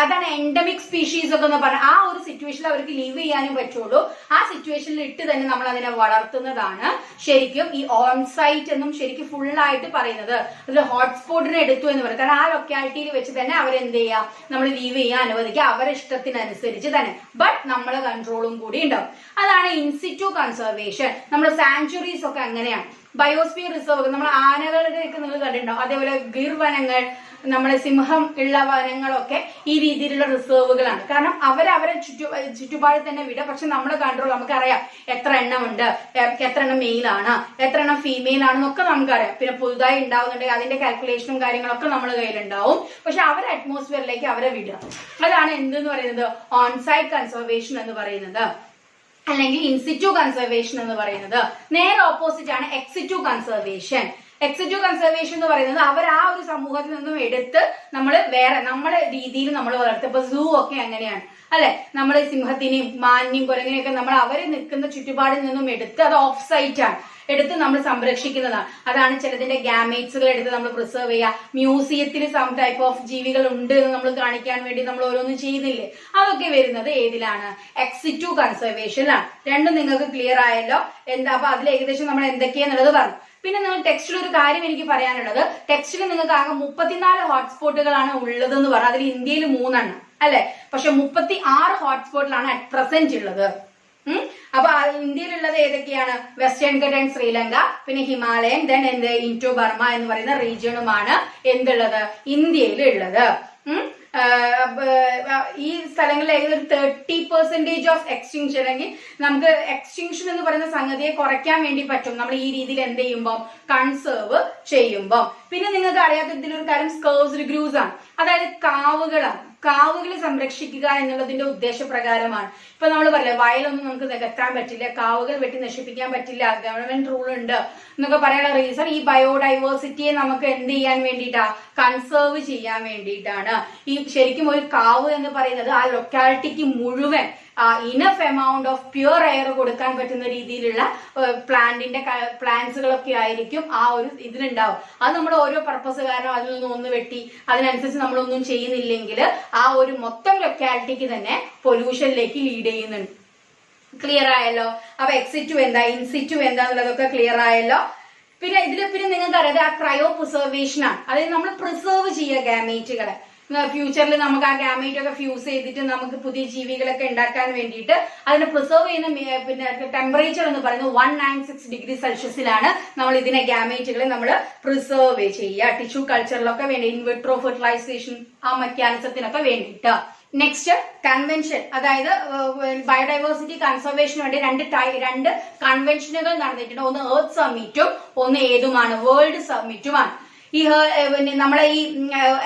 അതാണ് എൻഡമിക് സ്പീഷീസ് ഒക്കെ എന്ന് പറഞ്ഞാൽ. ആ ഒരു സിറ്റുവേഷനിൽ അവർക്ക് ലീവ് ചെയ്യാനും പറ്റുള്ളൂ. ആ സിറ്റുവേഷനിൽ ഇട്ട് തന്നെ നമ്മൾ അതിനെ വളർത്തുന്നതാണ് ശരിക്കും ഈ ഓൺസൈറ്റ് എന്നും ശരിക്കും ഫുള്ളായിട്ട് പറയുന്നത്. അത് ഹോട്ട്സ്പോട്ടിനെ എടുത്തു എന്ന് പറയും. കാരണം ആ ലൊക്കാലിറ്റിയിൽ വെച്ച് തന്നെ അവരെന്ത് ചെയ്യുക, നമ്മൾ ലീവ് ചെയ്യാൻ അനുവദിക്കുക, അവരുടെ ഇഷ്ടത്തിനനുസരിച്ച് തന്നെ. ബട്ട് നമ്മളെ കൺട്രോളും കൂടി ഉണ്ടാവും. അതാണ് ഇൻസിറ്റു കൺസർവേഷൻ. നമ്മുടെ സാങ്ച്വറീസ് ഒക്കെ അങ്ങനെയാണ്. ബയോസ്ഫിയർ റിസർവ് നമ്മൾ ആനകളുടെയൊക്കെ നിങ്ങൾ കണ്ടിട്ടുണ്ടാവും. അതേപോലെ ഗിർ വനങ്ങൾ, നമ്മുടെ സിംഹം ഉള്ള വനങ്ങളൊക്കെ ഈ രീതിയിലുള്ള റിസർവുകളാണ്. കാരണം അവരെ ചുറ്റുപാടിൽ തന്നെ വിടുക. പക്ഷെ നമ്മുടെ കൺട്രോൾ നമുക്കറിയാം എത്ര എണ്ണമുണ്ട്, എത്ര എണ്ണം മെയിലാണ്, എത്ര എണ്ണം ഫീമെയിൽ ആണെന്നൊക്കെ നമുക്കറിയാം. പിന്നെ പുതുതായി ഉണ്ടാവുന്നുണ്ടെങ്കിൽ അതിന്റെ കാൽക്കുലേഷനും കാര്യങ്ങളൊക്കെ നമ്മുടെ കയ്യിലുണ്ടാവും. പക്ഷെ അവരെ അറ്റ്മോസ്ഫിയറിലേക്ക് അവരെ വിടുക. അതാണ് എന്തെന്ന് പറയുന്നത് ഓൺസൈറ്റ് കൺസർവേഷൻ എന്ന് പറയുന്നത്, അല്ലെങ്കിൽ ഇൻസിറ്റു കൺസർവേഷൻ എന്ന് പറയുന്നത്. നേരെ ഓപ്പോസിറ്റ് ആണ് എക്സിറ്റു കൺസർവേഷൻ. എക്സിറ്റു കൺസർവേഷൻ എന്ന് പറയുന്നത് അവർ ആ ഒരു സമൂഹത്തിൽ നിന്നും എടുത്ത് നമ്മൾ വേറെ നമ്മുടെ രീതിയിൽ നമ്മൾ വളർത്തും. ഇപ്പൊ സൂ ഒക്കെ അങ്ങനെയാണ് അല്ലെ? നമ്മൾ സിംഹത്തിനെയും മാനിനെയും കുരങ്ങിനെയൊക്കെ നമ്മൾ അവര് നിൽക്കുന്ന ചുറ്റുപാടിൽ നിന്നും എടുത്ത് അത് ഓഫ് സൈറ്റ് ആണ് എടുത്ത് നമ്മൾ സംരക്ഷിക്കുന്നതാണ്. അതാണ് ചിലതിന്റെ ഗാമേറ്റ്സുകൾ എടുത്ത് നമ്മൾ പ്രിസർവ് ചെയ്യുക. മ്യൂസിയത്തിൽ സം ടൈപ്പ് ഓഫ് ജീവികൾ ഉണ്ട് എന്ന് നമ്മൾ കാണിക്കാൻ വേണ്ടി നമ്മൾ ഓരോന്നും ചെയ്യുന്നില്ലേ? അതൊക്കെ വരുന്നത് ഏതിലാണ്? എക്സിറ്റു കൺസർവേഷനിലാണ്. രണ്ടും നിങ്ങൾക്ക് ക്ലിയർ ആയല്ലോ എന്താ? അപ്പൊ അതിൽ ഏകദേശം നമ്മൾ എന്തൊക്കെയാന്നുള്ളത് പറഞ്ഞു. പിന്നെ നിങ്ങൾ ടെക്സ്റ്റിൽ ഒരു കാര്യം എനിക്ക് പറയാനുള്ളത്, ടെക്സ്റ്റിൽ നിങ്ങൾക്ക് ആകെ 34 ഹോട്ട്സ്പോട്ടുകളാണ് ഉള്ളതെന്ന് പറഞ്ഞു. അതിൽ ഇന്ത്യയിൽ 3 അല്ലെ? പക്ഷെ 36 ഹോട്ട്സ്പോട്ടിലാണ് അറ്റ് പ്രസന്റ് ഉള്ളത്. അപ്പൊ ഇന്ത്യയിലുള്ളത് ഏതൊക്കെയാണ്? വെസ്റ്റേൺ ഘട്ട് ആൻഡ് ശ്രീലങ്ക, പിന്നെ ഹിമാലയൻ, ദെൻ എന്ത് ഇൻഡോ ബർമ എന്ന് പറയുന്ന റീജിയണുമാണ് എന്തുള്ളത്? ഇന്ത്യയിലുള്ളത്. ഈ സ്ഥലങ്ങളിൽ ഏകദേശം 30% ഓഫ് എക്സ്റ്റിങ്ഷൻ, അല്ലെങ്കിൽ നമുക്ക് എക്സ്റ്റിങ്ഷൻ എന്ന് പറയുന്ന സംഗതിയെ കുറയ്ക്കാൻ വേണ്ടി പറ്റും നമ്മൾ ഈ രീതിയിൽ എന്ത് ചെയ്യുമ്പോൾ, കൺസേർവ് ചെയ്യുമ്പോൾ. പിന്നെ നിങ്ങൾക്ക് അറിയാത്ത ഇതിലൊരു കാര്യം സ്കേഴ്സ്ഡ് ഗ്രൂസ് ആണ്, അതായത് കാവുകളാണ്. കാവുകളെ സംരക്ഷിക്കുക എന്നുള്ളതിന്റെ ഉദ്ദേശപ്രകാരമാണ്. ഇപ്പൊ നമ്മൾ പറയില്ല വയലൊന്നും നമുക്ക് നികത്താൻ പറ്റില്ല, കാവുകൾ വെട്ടി നശിപ്പിക്കാൻ പറ്റില്ല, ഗവൺമെന്റ് റൂൾ ഉണ്ട് എന്നൊക്കെ പറയാനുള്ള റീസൺ ഈ ബയോഡൈവേഴ്സിറ്റിയെ നമുക്ക് എന്ത് ചെയ്യാൻ വേണ്ടിയിട്ടാ? കൺസേർവ് ചെയ്യാൻ വേണ്ടിയിട്ടാണ്. ഈ ശരിക്കും ഒരു കാവ് എന്ന് പറയുന്നത് ആ ലൊക്കാലിറ്റിക്ക് മുഴുവൻ enough amount of pure air കൊടുക്കാൻ പറ്റുന്ന രീതിയിലുള്ള പ്ലാന്റ്സുകളൊക്കെ ആയിരിക്കും ആ ഒരു ഇതിലുണ്ടാവും. അത് നമ്മൾ ഓരോ പർപ്പസ് കാരണം അതിൽ നിന്ന് ഒന്ന് വെട്ടി അതിനനുസരിച്ച് നമ്മളൊന്നും ചെയ്യുന്നില്ലെങ്കിൽ ആ ഒരു മൊത്തം ലൊക്കാലിറ്റിക്ക് തന്നെ പൊല്യൂഷനിലേക്ക് ലീഡ് ചെയ്യുന്നുണ്ട്. ക്ലിയർ ആയല്ലോ? അപ്പൊ എക്സിറ്റു എന്താ, ഇൻസിറ്റു എന്താന്നുള്ളതൊക്കെ ക്ലിയർ ആയല്ലോ. പിന്നെ പിന്നെ നിങ്ങൾക്ക് അറിയാതെ ആ ക്രയോ പ്രിസർവേഷൻ ആണ്, അതായത് നമ്മൾ പ്രിസർവ് ചെയ്യുക ഗാമേറ്റുകളെ. ഫ്യൂച്ചറിൽ നമുക്ക് ആ ഗാമേറ്റ് ഒക്കെ ഫ്യൂസ് ചെയ്തിട്ട് നമുക്ക് പുതിയ ജീവികളൊക്കെ ഉണ്ടാക്കാൻ വേണ്ടിയിട്ട് അതിനെ പ്രിസർവ് ചെയ്യുന്ന പിന്നെ ടെമ്പറേച്ചർ എന്ന് പറയുന്നത് 196 ഡിഗ്രി സെൽഷ്യസിലാണ് നമ്മൾ ഇതിനെ ഗാമേറ്റുകളെ നമ്മൾ പ്രിസർവ് ചെയ്യുക. ടിഷ്യൂ കൾച്ചറിലൊക്കെ വേണ്ടി, ഇൻവിട്രോ ഫെർട്ടിലൈസേഷൻ ആ മെക്കാനിസത്തിനൊക്കെ വേണ്ടിയിട്ട്. നെക്സ്റ്റ് കൺവെൻഷൻ, അതായത് ബയോഡൈവേഴ്സിറ്റി കൺസർവേഷന് വേണ്ടി രണ്ട് കൺവെൻഷനുകൾ നടന്നിട്ടുണ്ട്. ഒന്ന് എർത്ത് സമ്മിറ്റും ഒന്ന് ഏതുമാണ്? വേൾഡ് സമ്മിറ്റുമാണ്. ഈ നമ്മളെ ഈ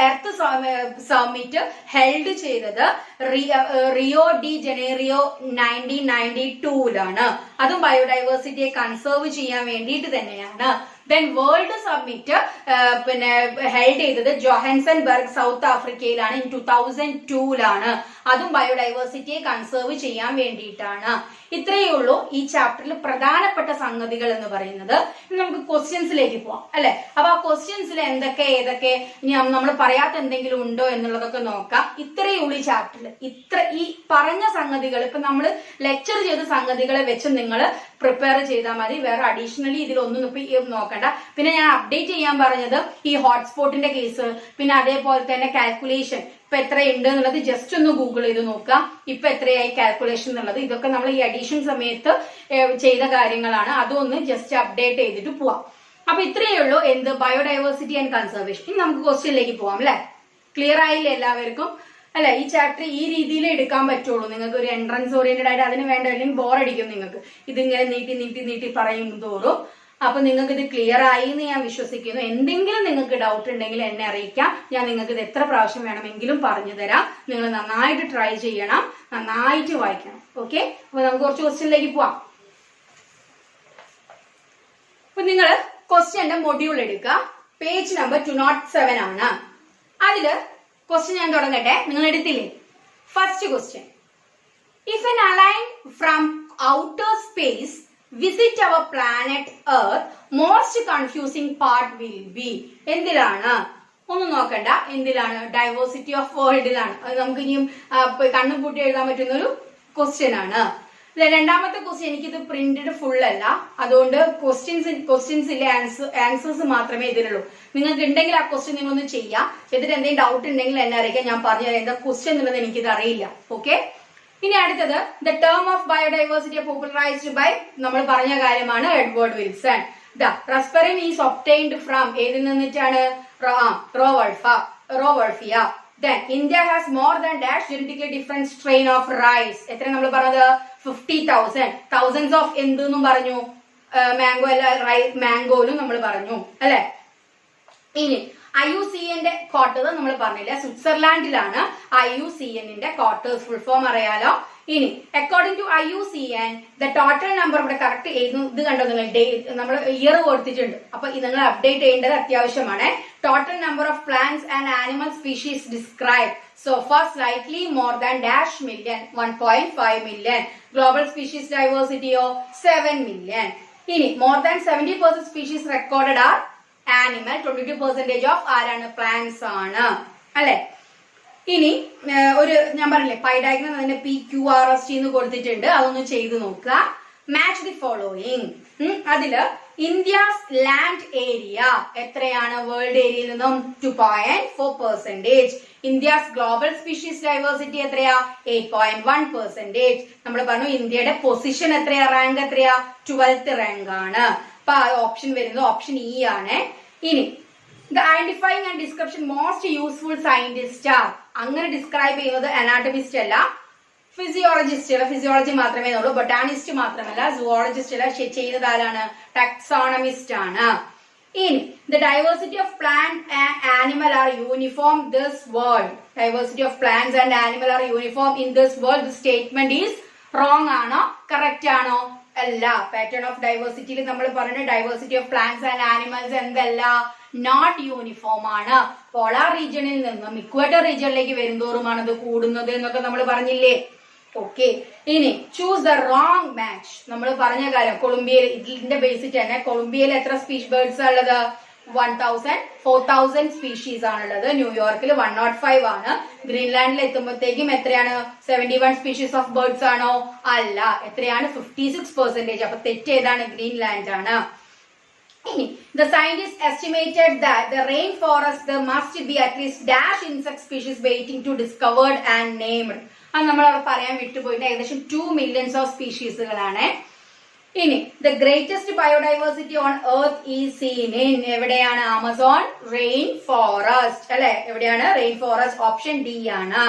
എർത്ത് സമ്മിറ്റ് ഹെൽഡ് ചെയ്തത് റിയോ ഡി ജനീറിയോ 1992ലാണ്. അതും ബയോഡൈവേഴ്സിറ്റിയെ കൺസേർവ് ചെയ്യാൻ വേണ്ടിയിട്ട് തന്നെയാണ്. ദെൻ വേൾഡ് സമ്മിറ്റ് പിന്നെ ഹെൽഡ് ചെയ്തത് ജോഹൻസൺബർഗ് സൗത്ത് ആഫ്രിക്കയിലാണ്, ഇൻ 2002ലാണ്. അതും ബയോഡൈവേഴ്സിറ്റിയെ കൺസേർവ് ചെയ്യാൻ വേണ്ടിയിട്ടാണ്. ഇത്രയേ ഉള്ളൂ ഈ ചാപ്റ്ററിൽ പ്രധാനപ്പെട്ട സംഗതികൾ എന്ന് പറയുന്നത്. നമുക്ക് ക്വസ്റ്റ്യൻസിലേക്ക് പോവാം അല്ലെ. അപ്പൊ ആ ക്വസ്റ്റ്യൻസിൽ എന്തൊക്കെ ഏതൊക്കെ ഇനി നമ്മൾ പറയാത്ത എന്തെങ്കിലും ഉണ്ടോ എന്നുള്ളതൊക്കെ നോക്കാം. ഇത്രയേ ഉള്ളൂ ഈ ചാപ്റ്ററിൽ. ഈ പറഞ്ഞ സംഗതികൾ ഇപ്പൊ നമ്മൾ ലെക്ചർ ചെയ്ത സംഗതികളെ വെച്ച് നിങ്ങൾ പ്രിപ്പയർ ചെയ്താൽ മതി. വേറെ അഡീഷണലി ഇതിലൊന്നും ഇപ്പൊ നോക്കണ്ട. പിന്നെ ഞാൻ അപ്ഡേറ്റ് ചെയ്യാൻ പറഞ്ഞത് ഈ ഹോട്ട്സ്പോട്ടിന്റെ കേസ്, പിന്നെ അതേപോലെ തന്നെ കാൽക്കുലേഷൻ ഇപ്പൊ എത്രയുണ്ട് എന്നുള്ളത് ജസ്റ്റ് ഒന്ന് ഗൂഗിൾ ചെയ്ത് നോക്കാം. ഇപ്പൊ എത്രയായി കാൽക്കുലേഷൻ എന്നുള്ളത്, ഇതൊക്കെ നമ്മൾ ഈ അഡീഷൻ സമയത്ത് ചെയ്ത കാര്യങ്ങളാണ്. അതൊന്ന് ജസ്റ്റ് അപ്ഡേറ്റ് ചെയ്തിട്ട് പോവാം. അപ്പൊ ഇത്രയേ ഉള്ളൂ എന്ത് ബയോഡൈവേഴ്സിറ്റി ആൻഡ് കൺസർവേഷൻ. ഇനി നമുക്ക് ക്വസ്റ്റ്യനിലേക്ക് പോവാം അല്ലെ. ക്ലിയർ ആയില്ലേ എല്ലാവർക്കും? അല്ലെ, ഈ ചാപ്റ്റർ ഈ രീതിയിൽ എടുക്കാൻ പറ്റുള്ളൂ. നിങ്ങൾക്ക് ഒരു എൻട്രൻസ് ഓറിയന്റഡ് ആയിട്ട് അതിന് വേണ്ട, അല്ലെങ്കിൽ ബോറടിക്കും നിങ്ങൾക്ക് ഇതിങ്ങനെ നീട്ടി നീട്ടി നീട്ടി പറയും തോറും. അപ്പൊ നിങ്ങൾക്ക് ഇത് ക്ലിയർ ആയി എന്ന് ഞാൻ വിശ്വസിക്കുന്നു. എന്തെങ്കിലും നിങ്ങൾക്ക് ഡൗട്ട് ഉണ്ടെങ്കിൽ എന്നെ അറിയിക്കാം. ഞാൻ നിങ്ങൾക്ക് ഇത് എത്ര പ്രാവശ്യം വേണമെങ്കിലും പറഞ്ഞു തരാം. നിങ്ങൾ നന്നായിട്ട് ട്രൈ ചെയ്യണം, നന്നായിട്ട് വായിക്കണം. ഓക്കെ, അപ്പൊ നമുക്ക് കുറച്ച് ക്വസ്റ്റ്യനിലേക്ക് പോവാം. അപ്പൊ നിങ്ങൾ ക്വസ്റ്റ്യന്റെ മൊഡ്യൂൾ എടുക്കുക. പേജ് നമ്പർ 207 ആണ്. അതില് ക്വസ്റ്റ്യൻ ഞാൻ തുടങ്ങട്ടെ. നിങ്ങൾ എടുത്തില്ലേ? First question, if an alien from outer space visit our planet Earth, most confusing part will be. എന്തിലാണ്? ഒന്നും നോക്കണ്ട. എന്തിലാണ്? ഡൈവേഴ്സിറ്റി ഓഫ് വേൾഡിലാണ്. അത് നമുക്ക് ഇനിയും കണ്ണും പൂട്ടി എഴുതാൻ പറ്റുന്ന ഒരു ക്വസ്റ്റ്യൻ ആണ്. രണ്ടാമത്തെ ക്വസ്റ്റ്യൻ എനിക്കിത് പ്രിന്റഡ് ഫുൾ അല്ല, അതുകൊണ്ട് ക്വസ്റ്റ്യൻസിലെ ആൻസേഴ്സ് മാത്രമേ ഇതിലുള്ളൂ. നിങ്ങൾക്ക് ഉണ്ടെങ്കിൽ ആ ക്വസ്റ്റ്യൻ നിങ്ങളൊന്ന് ചെയ്യാം. എന്നിട്ട് എന്തെങ്കിലും ഡൗട്ട് ഉണ്ടെങ്കിൽ എന്നെ അറിയിക്കാം. ഞാൻ പറഞ്ഞുതരാം എന്താ ക്വസ്റ്റ്യൻ എന്നുള്ളത് എനിക്കിത് അറിയില്ല. ഓക്കെ, ഇനി അടുത്തത് the term of biodiversity popularised by, നമ്മൾ പറഞ്ഞ കാര്യമാണ്, Edward Wilson. The reserpine is obtained from ഏതിൽ നിന്നിട്ടാണ്? റോവൾഫിയ. Then India has more than dash genetically different strain of rice. എത്ര നമ്മൾ പറഞ്ഞത്? 50,000. thousands of എന്തെന്നും പറഞ്ഞു? മാംഗോ അല്ല, മാംഗോയിലും നമ്മൾ പറഞ്ഞു അല്ലെ. ഇനി IUCN ക്വാർട്ടേഴ്സ് നമ്മൾ പറഞ്ഞില്ല, സ്വിറ്റ്സർലാൻഡിലാണ് IUCN ക്വാർട്ടേഴ്സ്. ഫുൾ ഫോം അറിയാലോ. ഇനി according to IUCN the total number, ഇവിടെ കറക്റ്റ് ഇത് കണ്ടോ നിങ്ങൾ, നമ്മൾ ഇയർ കൊടുത്തിട്ടുണ്ട്. അപ്പൊ ഇത് നിങ്ങൾ അപ്ഡേറ്റ് ചെയ്യേണ്ടത് അത്യാവശ്യമാണ്. Total number of plants and animal species describe so far slightly more than dash million, 1.5 million. Global species diversity of 7 million. ഇനി more than 70% species recorded are animal, 22% of ആരാണ്? പ്ലാന്റ്സ് ആണ് അല്ലെ. ഇനി ഒരു ഞാൻ പറഞ്ഞില്ലേ പൈ ഡയഗ്രം, അതിന്റെ PQRST എന്ന് കൊടുത്തിട്ടുണ്ട്. അതൊന്ന് ചെയ്ത് നോക്കുക. Match the following. അതില് ഇന്ത്യസ് ലാൻഡ് ഏരിയ എത്രയാണ് വേൾഡ് ഏരിയയിൽ നിന്നും 2.4%. ഇന്ത്യസ് ഗ്ലോബൽ സ്പീഷീസ് ഡൈവേഴ്സിറ്റി എത്രയാ 8.1%. നമ്മൾ പറഞ്ഞു ഇന്ത്യയുടെ പൊസിഷൻ എത്രയാ, റാങ്ക് എത്രയാ 12th റാങ്ക് ആണ്. അപ്പൊ ആ ഓപ്ഷൻ വരുന്നത് ഓപ്ഷൻ ഇ ആണ്. ഇനി the identifying and description most useful scientist R, അങ്ങനെ ഡിസ്ക്രൈബ് ചെയ്യുന്നത് അനാട്ടമിസ്റ്റ് അല്ല, ഫിസിയോളജി മാത്രമേ ഉള്ളൂ, ബൊട്ടാണിസ്റ്റ് മാത്രമല്ല, സുവോളജിസ്റ്റ് അല്ല, ചെയ്യുന്നത് ആരാണ്, ടാക്സോണമിസ്റ്റ് ആണ്. ഇനി the diversity of plant and animal are uniform this world, diversity of plants and animal are uniform in this world statement is wrong ആണോ കറക്റ്റ് ആണോ? അല്ല. പാറ്റേൺ ഓഫ് ഡൈവേഴ്സിറ്റിയിൽ നമ്മൾ പറഞ്ഞ diversity of plants and animals എന്തല്ല, not uniform ആണ്. Polar റീജിയണിൽ നിന്നും ഇക്വേറ്റർ റീജിയണിലേക്ക് വരുന്തോറുമാണ് അത് കൂടുന്നത് എന്നൊക്കെ നമ്മൾ പറഞ്ഞില്ലേ. ഓക്കെ, ഇനി ചൂസ് ദ റോങ് മാച്ച്. നമ്മൾ പറഞ്ഞ കാര്യം കൊളംബിയയിൽ, ഇതിന്റെ ബേസിൽ തന്നെ കൊളംബിയയിൽ എത്ര സ്പീഷീസ് ബേർഡ്സ് ഉള്ളത്, 4,000 സ്പീഷീസ് ആണുള്ളത്. ന്യൂയോർക്കിൽ 105 ആണ്. ഗ്രീൻലാൻഡിൽ എത്തുമ്പോഴത്തേക്കും എത്രയാണ്, 71 സ്പീഷീസ് ഓഫ് ബേർഡ്സ് ആണോ? അല്ല. എത്രയാണ്, 56%. അപ്പൊ തെറ്റ് ഏതാണ്, ഗ്രീൻലാൻഡ് ആണ്. ഇനി the scientists estimated that the rainforest there must be at least dash insect species waiting to discovered and named. അത് നമ്മൾ അവിടെ പറയാൻ വിട്ടുപോയിട്ട് ഏകദേശം 2 million സ്പീഷീസുകളാണ്. ഇനി the greatest biodiversity on earth is seen in, എവിടെയാണ്, ആമസോൺ റെയിൻ ഫോറസ്റ്റ് അല്ലെ, എവിടെയാണ്, rain forest, option D ആണ്.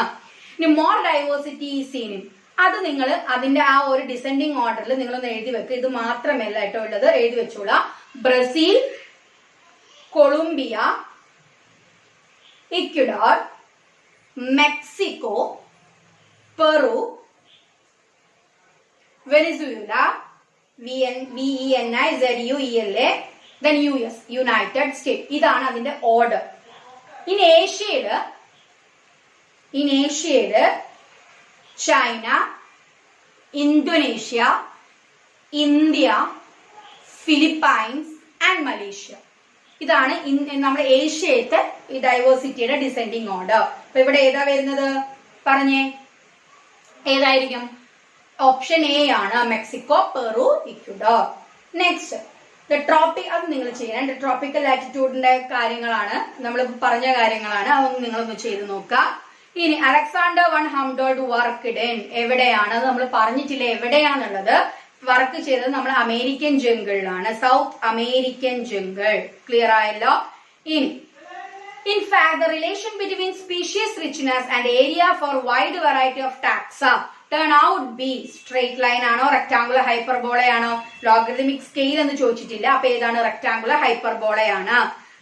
ഇനി more diversity is seen in, അത് നിങ്ങൾ അതിന്റെ ആ ഒരു ഡിസെൻഡിങ് ഓർഡറിൽ നിങ്ങളൊന്ന് എഴുതി വെക്കുക. ഇത് മാത്രമല്ല കേട്ടോ ഉള്ളത്, എഴുതി വെച്ചോളാം. Brazil, Colombia, Ecuador, Mexico, Peru, Venezuela, VENIZUELA, then US, United State. ഇതാണ് അതിന്റെ ഓർഡർ. ഇൻ ഏഷ്യയില് China, Indonesia, India, Philippines and Malaysia. ഇതാണ് നമ്മുടെ ഏഷ്യത്തെ ഈ ഡൈവേഴ്സിറ്റിയുടെ ഡിസെൻഡിങ് ഓർഡർ. അപ്പൊ ഇവിടെ ഏതാ വരുന്നത് പറഞ്ഞേ, ഏതായിരിക്കും? ഓപ്ഷൻ എ ആണ്, Mexico, Peru, Ecuador. Next the tropic, അത് നിങ്ങൾ ചെയ്യണം. ട്രോപ്പിക്കൽ ലാറ്റിറ്റ്യൂഡിന്റെ കാര്യങ്ങളാണ്, നമ്മൾ പറഞ്ഞ കാര്യങ്ങളാണ്, അതൊന്ന് നിങ്ങളൊന്ന് ചെയ്ത് നോക്കുക. ഇനി Alexander von Humboldt worked in, എവിടെയാണ്, അത് നമ്മൾ പറഞ്ഞിട്ടില്ല എവിടെയാണുള്ളത്. വർക്ക് ചെയ്തത് നമ്മൾ അമേരിക്കൻ ജംഗിളിലാണ്, സൗത്ത് അമേരിക്കൻ ജംഗിൾ. ക്ലിയർ ആയല്ലോ. ഇനി in fact the relation between species richness and area for wide variety of taxa turn out be straight line ആണോ, rectangular hyperbola ആണോ, logarithmic scale എന്ന് ചോദിച്ചിട്ടില്ല. അപ്പൊ ഏതാണ്, rectangular hyperbola ആണ്.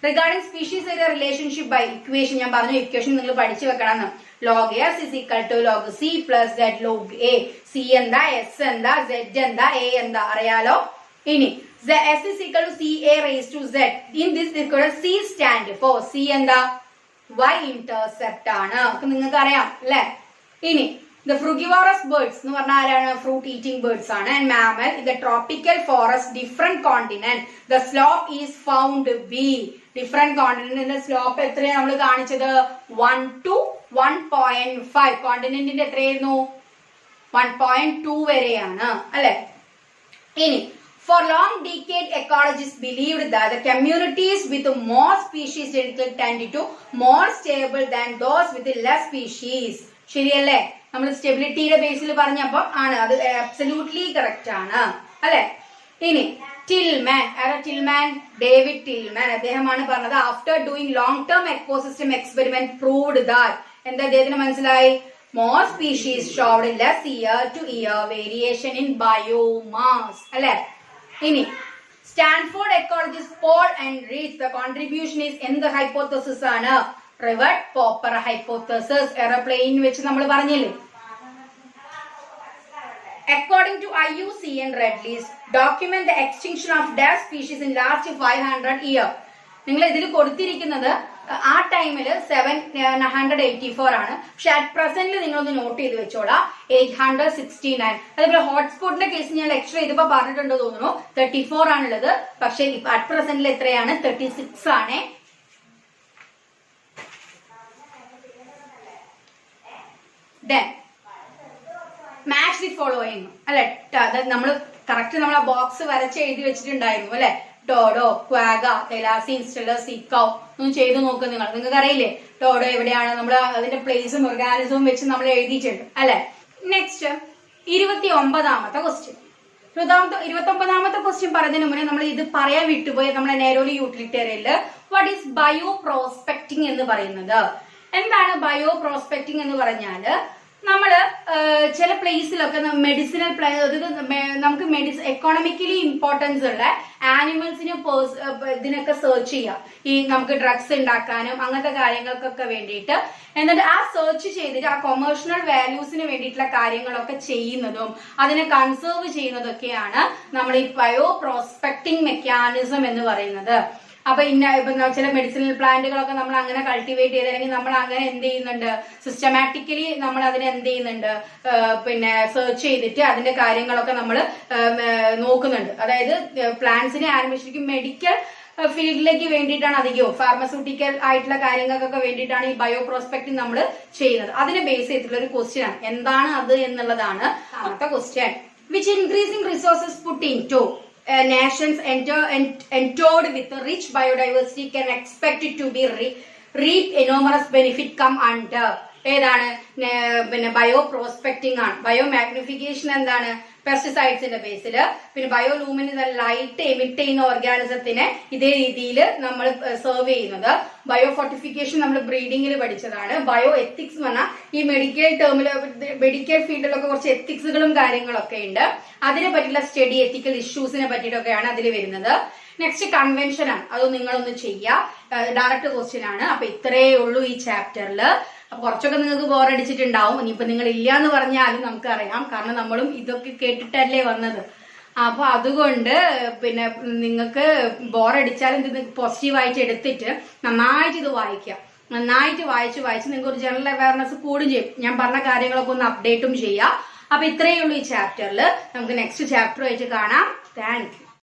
regarding species area relationship by equation, ഞാൻ പറഞ്ഞു equation നിങ്ങൾ പഠിച്ചു വെക്കണം. log s is equal to log c plus z log a. c എന്താ, s എന്താ, z എന്താ, a എന്താ അറിയാലോ. ഇനി s is equal to ca raised to z. in this equation c stand for, c എന്താ, y intercept ആണ്. നിങ്ങൾക്ക് അറിയാം അല്ലെ. ഇനി the frugivorous birds എന്ന് പറഞ്ഞാൽ ആരാണ്, ഫ്രൂട്ട് ഈറ്റിംഗ് ബേർഡ്സ് ആണ്. and mammal in the tropical forest different continent the slope is found be, different കോണ്ടിനെന്റിന്റെ സ്ലോപ്പ് എത്രയാണ് നമ്മൾ കാണിച്ചത്, 1 to 1.5. കോണ്ടിനെന്റിന്റെ എത്രയായിരുന്നു, 1.2 വരെയാണ് അല്ലെ. ഇനി for long decade ecologists believed that the communities with more species tend to more stable than those with less species. ശരിയല്ലേ, നമ്മൾ സ്റ്റെബിലിറ്റിയുടെ ബേസിൽ പറഞ്ഞപ്പോ ആണ്, അത് അബ്സല്യൂട്ട്ലി കറക്റ്റ് ആണ് അല്ലെ. ഇനി ടിൽമാൻ, ഡേവിഡ് ടിൽമാൻ, അദ്ദേഹമാണ് പറഞ്ഞത് after doing long term ecosystem experiment proved that, എന്താ അദ്ദേഹത്തിന് മനസ്സിലായി, more species showed less year to year variation in biomass അല്ലെ. ഇനി Stanford ecologist Paul Ehrlich, the contribution is എന്ത് ഹൈപ്പോത്തസിസ് ആണ്, റിവേർട്ട് പോപ്പർ ഹൈപ്പോത്തസിസ്. എയർപ്ലെയിൻ വെച്ച് നമ്മൾ പറഞ്ഞില്ലേ. According to IUCN Red List, document the extinction of dash species in last 500 years. നിങ്ങൾ ഇതിൽ കൊടുത്തിരിക്കുന്നത് ആ ടൈമിൽ 784 ആണ്. പക്ഷെ അറ്റ് പ്രസന്റിൽ നിങ്ങളൊന്ന് നോട്ട് ചെയ്ത് വെച്ചോളാം, 869. അതുപോലെ ഹോട്ട്സ്പോട്ടിന്റെ കേസ് ഞാൻ ലെക്ചർ ചെയ്തപ്പോ പറഞ്ഞിട്ടുണ്ടോ തോന്നുന്നു, 34 ആണുള്ളത്. പക്ഷെ ഇപ്പൊ അറ്റ് പ്രസന്റിൽ എത്രയാണ്, 36 ആണ്. മാച്ച് ദി ഫോളോയിങ് അല്ലെ, നമ്മൾ കറക്റ്റ് നമ്മൾ ആ ബോക്സ് വരച്ച് എഴുതി വെച്ചിട്ടുണ്ടായിരുന്നു അല്ലെ. ഡോഡോ, ക്വാഗ, തെലാസി, ഇൻസ്റ്റലർ, സീക്കോ ഒന്ന് ചെയ്തു നോക്കുക. നിങ്ങൾക്ക് അറിയില്ലേ ഡോഡോ എവിടെയാണ്, നമ്മൾ അതിന്റെ പ്ലേസും ഓർഗാനിസവും വെച്ച് നമ്മൾ എഴുതിയിട്ടുണ്ട് അല്ലെ. നെക്സ്റ്റ് 29ാമത്തെ ക്വസ്റ്റ്യൻ. 29ാമത്തെ ക്വസ്റ്റ്യൻ പറയുന്നതിന് മുന്നേ നമ്മൾ ഇത് പറയാൻ വിട്ടുപോയി നമ്മളെ നേരോലി യൂട്ടിലിറ്റേറിയനില് വാട്ട് ഈസ് ബയോ പ്രോസ്പെക്ടിങ് എന്ന് പറയുന്നത്. എന്താണ് ബയോ പ്രോസ്പെക്ടിങ് എന്ന് പറഞ്ഞാല് നമ്മള് ചില പ്ലേസിലൊക്കെ മെഡിസിനൽ നമുക്ക് എക്കോണമിക്കലി ഇമ്പോർട്ടൻസ് ഉള്ള ആനിമൽസിനും ഇതിനൊക്കെ സെർച്ച് ചെയ്യാം, ഈ നമുക്ക് ഡ്രഗ്സ് ഉണ്ടാക്കാനും അങ്ങനത്തെ കാര്യങ്ങൾക്കൊക്കെ വേണ്ടിയിട്ട്. എന്നിട്ട് ആ സെർച്ച് ചെയ്തിട്ട് ആ കൊമേഴ്ഷ്യൽ വാല്യൂസിന് വേണ്ടിയിട്ടുള്ള കാര്യങ്ങളൊക്കെ ചെയ്യുന്നതും അതിനെ കൺസേർവ് ചെയ്യുന്നതൊക്കെയാണ് നമ്മൾ ഈ ബയോ പ്രോസ്പെക്ടിങ് മെക്കാനിസം എന്ന് പറയുന്നത്. അപ്പൊ ഇപ്പൊ ചില മെഡിസിനൽ പ്ലാന്റുകളൊക്കെ നമ്മൾ അങ്ങനെ കൾട്ടിവേറ്റ് ചെയ്ത് അല്ലെങ്കിൽ നമ്മൾ അങ്ങനെ എന്ത് ചെയ്യുന്നുണ്ട്, സിസ്റ്റമാറ്റിക്കലി നമ്മൾ അതിനെ എന്ത് ചെയ്യുന്നുണ്ട്, പിന്നെ സെർച്ച് ചെയ്തിട്ട് അതിന്റെ കാര്യങ്ങളൊക്കെ നമ്മൾ നോക്കുന്നുണ്ട്. അതായത് പ്ലാന്റ്സിനെ ആനിമേഷനിക്കും മെഡിക്കൽ ഫീൽഡിലേക്ക് വേണ്ടിയിട്ടാണ് അധികവും, ഫാർമസ്യൂട്ടിക്കൽ ആയിട്ടുള്ള കാര്യങ്ങൾക്കൊക്കെ വേണ്ടിയിട്ടാണ് ഈ ബയോ പ്രോസ്പെക്ടിങ് നമ്മൾ ചെയ്യുന്നത്. അതിനെ ബേസ് ചെയ്തിട്ടുള്ള ഒരു ക്വസ്റ്റ്യൻ ആണ്. എന്താണ് അത് എന്നുള്ളതാണ് അടുത്ത question. Which increasing resources put in to nations endowed with rich biodiversity can expect it to be reap enormous benefit come under. ഏതാണ് പിന്നെ ബയോ പ്രോസ്പെക്ടിങ് ആണ്. ബയോ മാഗ്നിഫിക്കേഷൻ എന്താണ്, പെസ്റ്റിസൈഡ്സിന്റെ ബേസിൽ. പിന്നെ ബയോലൂമിന് ലൈറ്റ് എമിറ്റ് ചെയ്യുന്ന ഓർഗാനിസത്തിനെ ഇതേ രീതിയിൽ നമ്മൾ സെർവ് ചെയ്യുന്നത്. ബയോ ഫോർട്ടിഫിക്കേഷൻ നമ്മൾ ബ്രീഡിംഗിൽ പഠിച്ചതാണ്. ബയോ എത്തിക്സ് എന്ന് പറഞ്ഞാൽ ഈ മെഡിക്കൽ ഫീൽഡിലൊക്കെ കുറച്ച് എത്തിക്സുകളും കാര്യങ്ങളൊക്കെ ഉണ്ട്. അതിനെ പറ്റിയുള്ള സ്റ്റഡി, എത്തിക്കൽ ഇഷ്യൂസിനെ പറ്റിയിട്ടൊക്കെയാണ് അതിൽ വരുന്നത്. നെക്സ്റ്റ് കൺവെൻഷൻ ആണ്, അത് നിങ്ങളൊന്ന് ചെയ്യുക. ഡയറക്റ്റ് ക്വസ്റ്റ്യൻ ആണ്. അപ്പൊ ഇത്രയേ ഉള്ളൂ ഈ ചാപ്റ്ററിൽ. അപ്പൊ കുറച്ചൊക്കെ നിങ്ങൾക്ക് ബോറടിച്ചിട്ടുണ്ടാവും. ഇനിയിപ്പോ നിങ്ങൾ ഇല്ല എന്ന് പറഞ്ഞാലും നമുക്കറിയാം, കാരണം നമ്മളും ഇതൊക്കെ കേട്ടിട്ടല്ലേ വന്നത്. അപ്പൊ അതുകൊണ്ട് പിന്നെ നിങ്ങൾക്ക് ബോറടിച്ചാലും ഇത് പോസിറ്റീവായിട്ട് എടുത്തിട്ട് നന്നായിട്ട് ഇത് വായിക്കുക. നന്നായിട്ട് വായിച്ച് നിങ്ങൾക്ക് ഒരു ജനറൽ അവയർനെസ് കൂടും ചെയ്യും. ഞാൻ പറഞ്ഞ കാര്യങ്ങളൊക്കെ ഒന്ന് അപ്ഡേറ്റും ചെയ്യാം. അപ്പൊ ഇത്രയേ ഉള്ളൂ ഈ ചാപ്റ്ററിൽ. നമുക്ക് നെക്സ്റ്റ് ചാപ്റ്റർ ആയിട്ട് കാണാം. Thank you.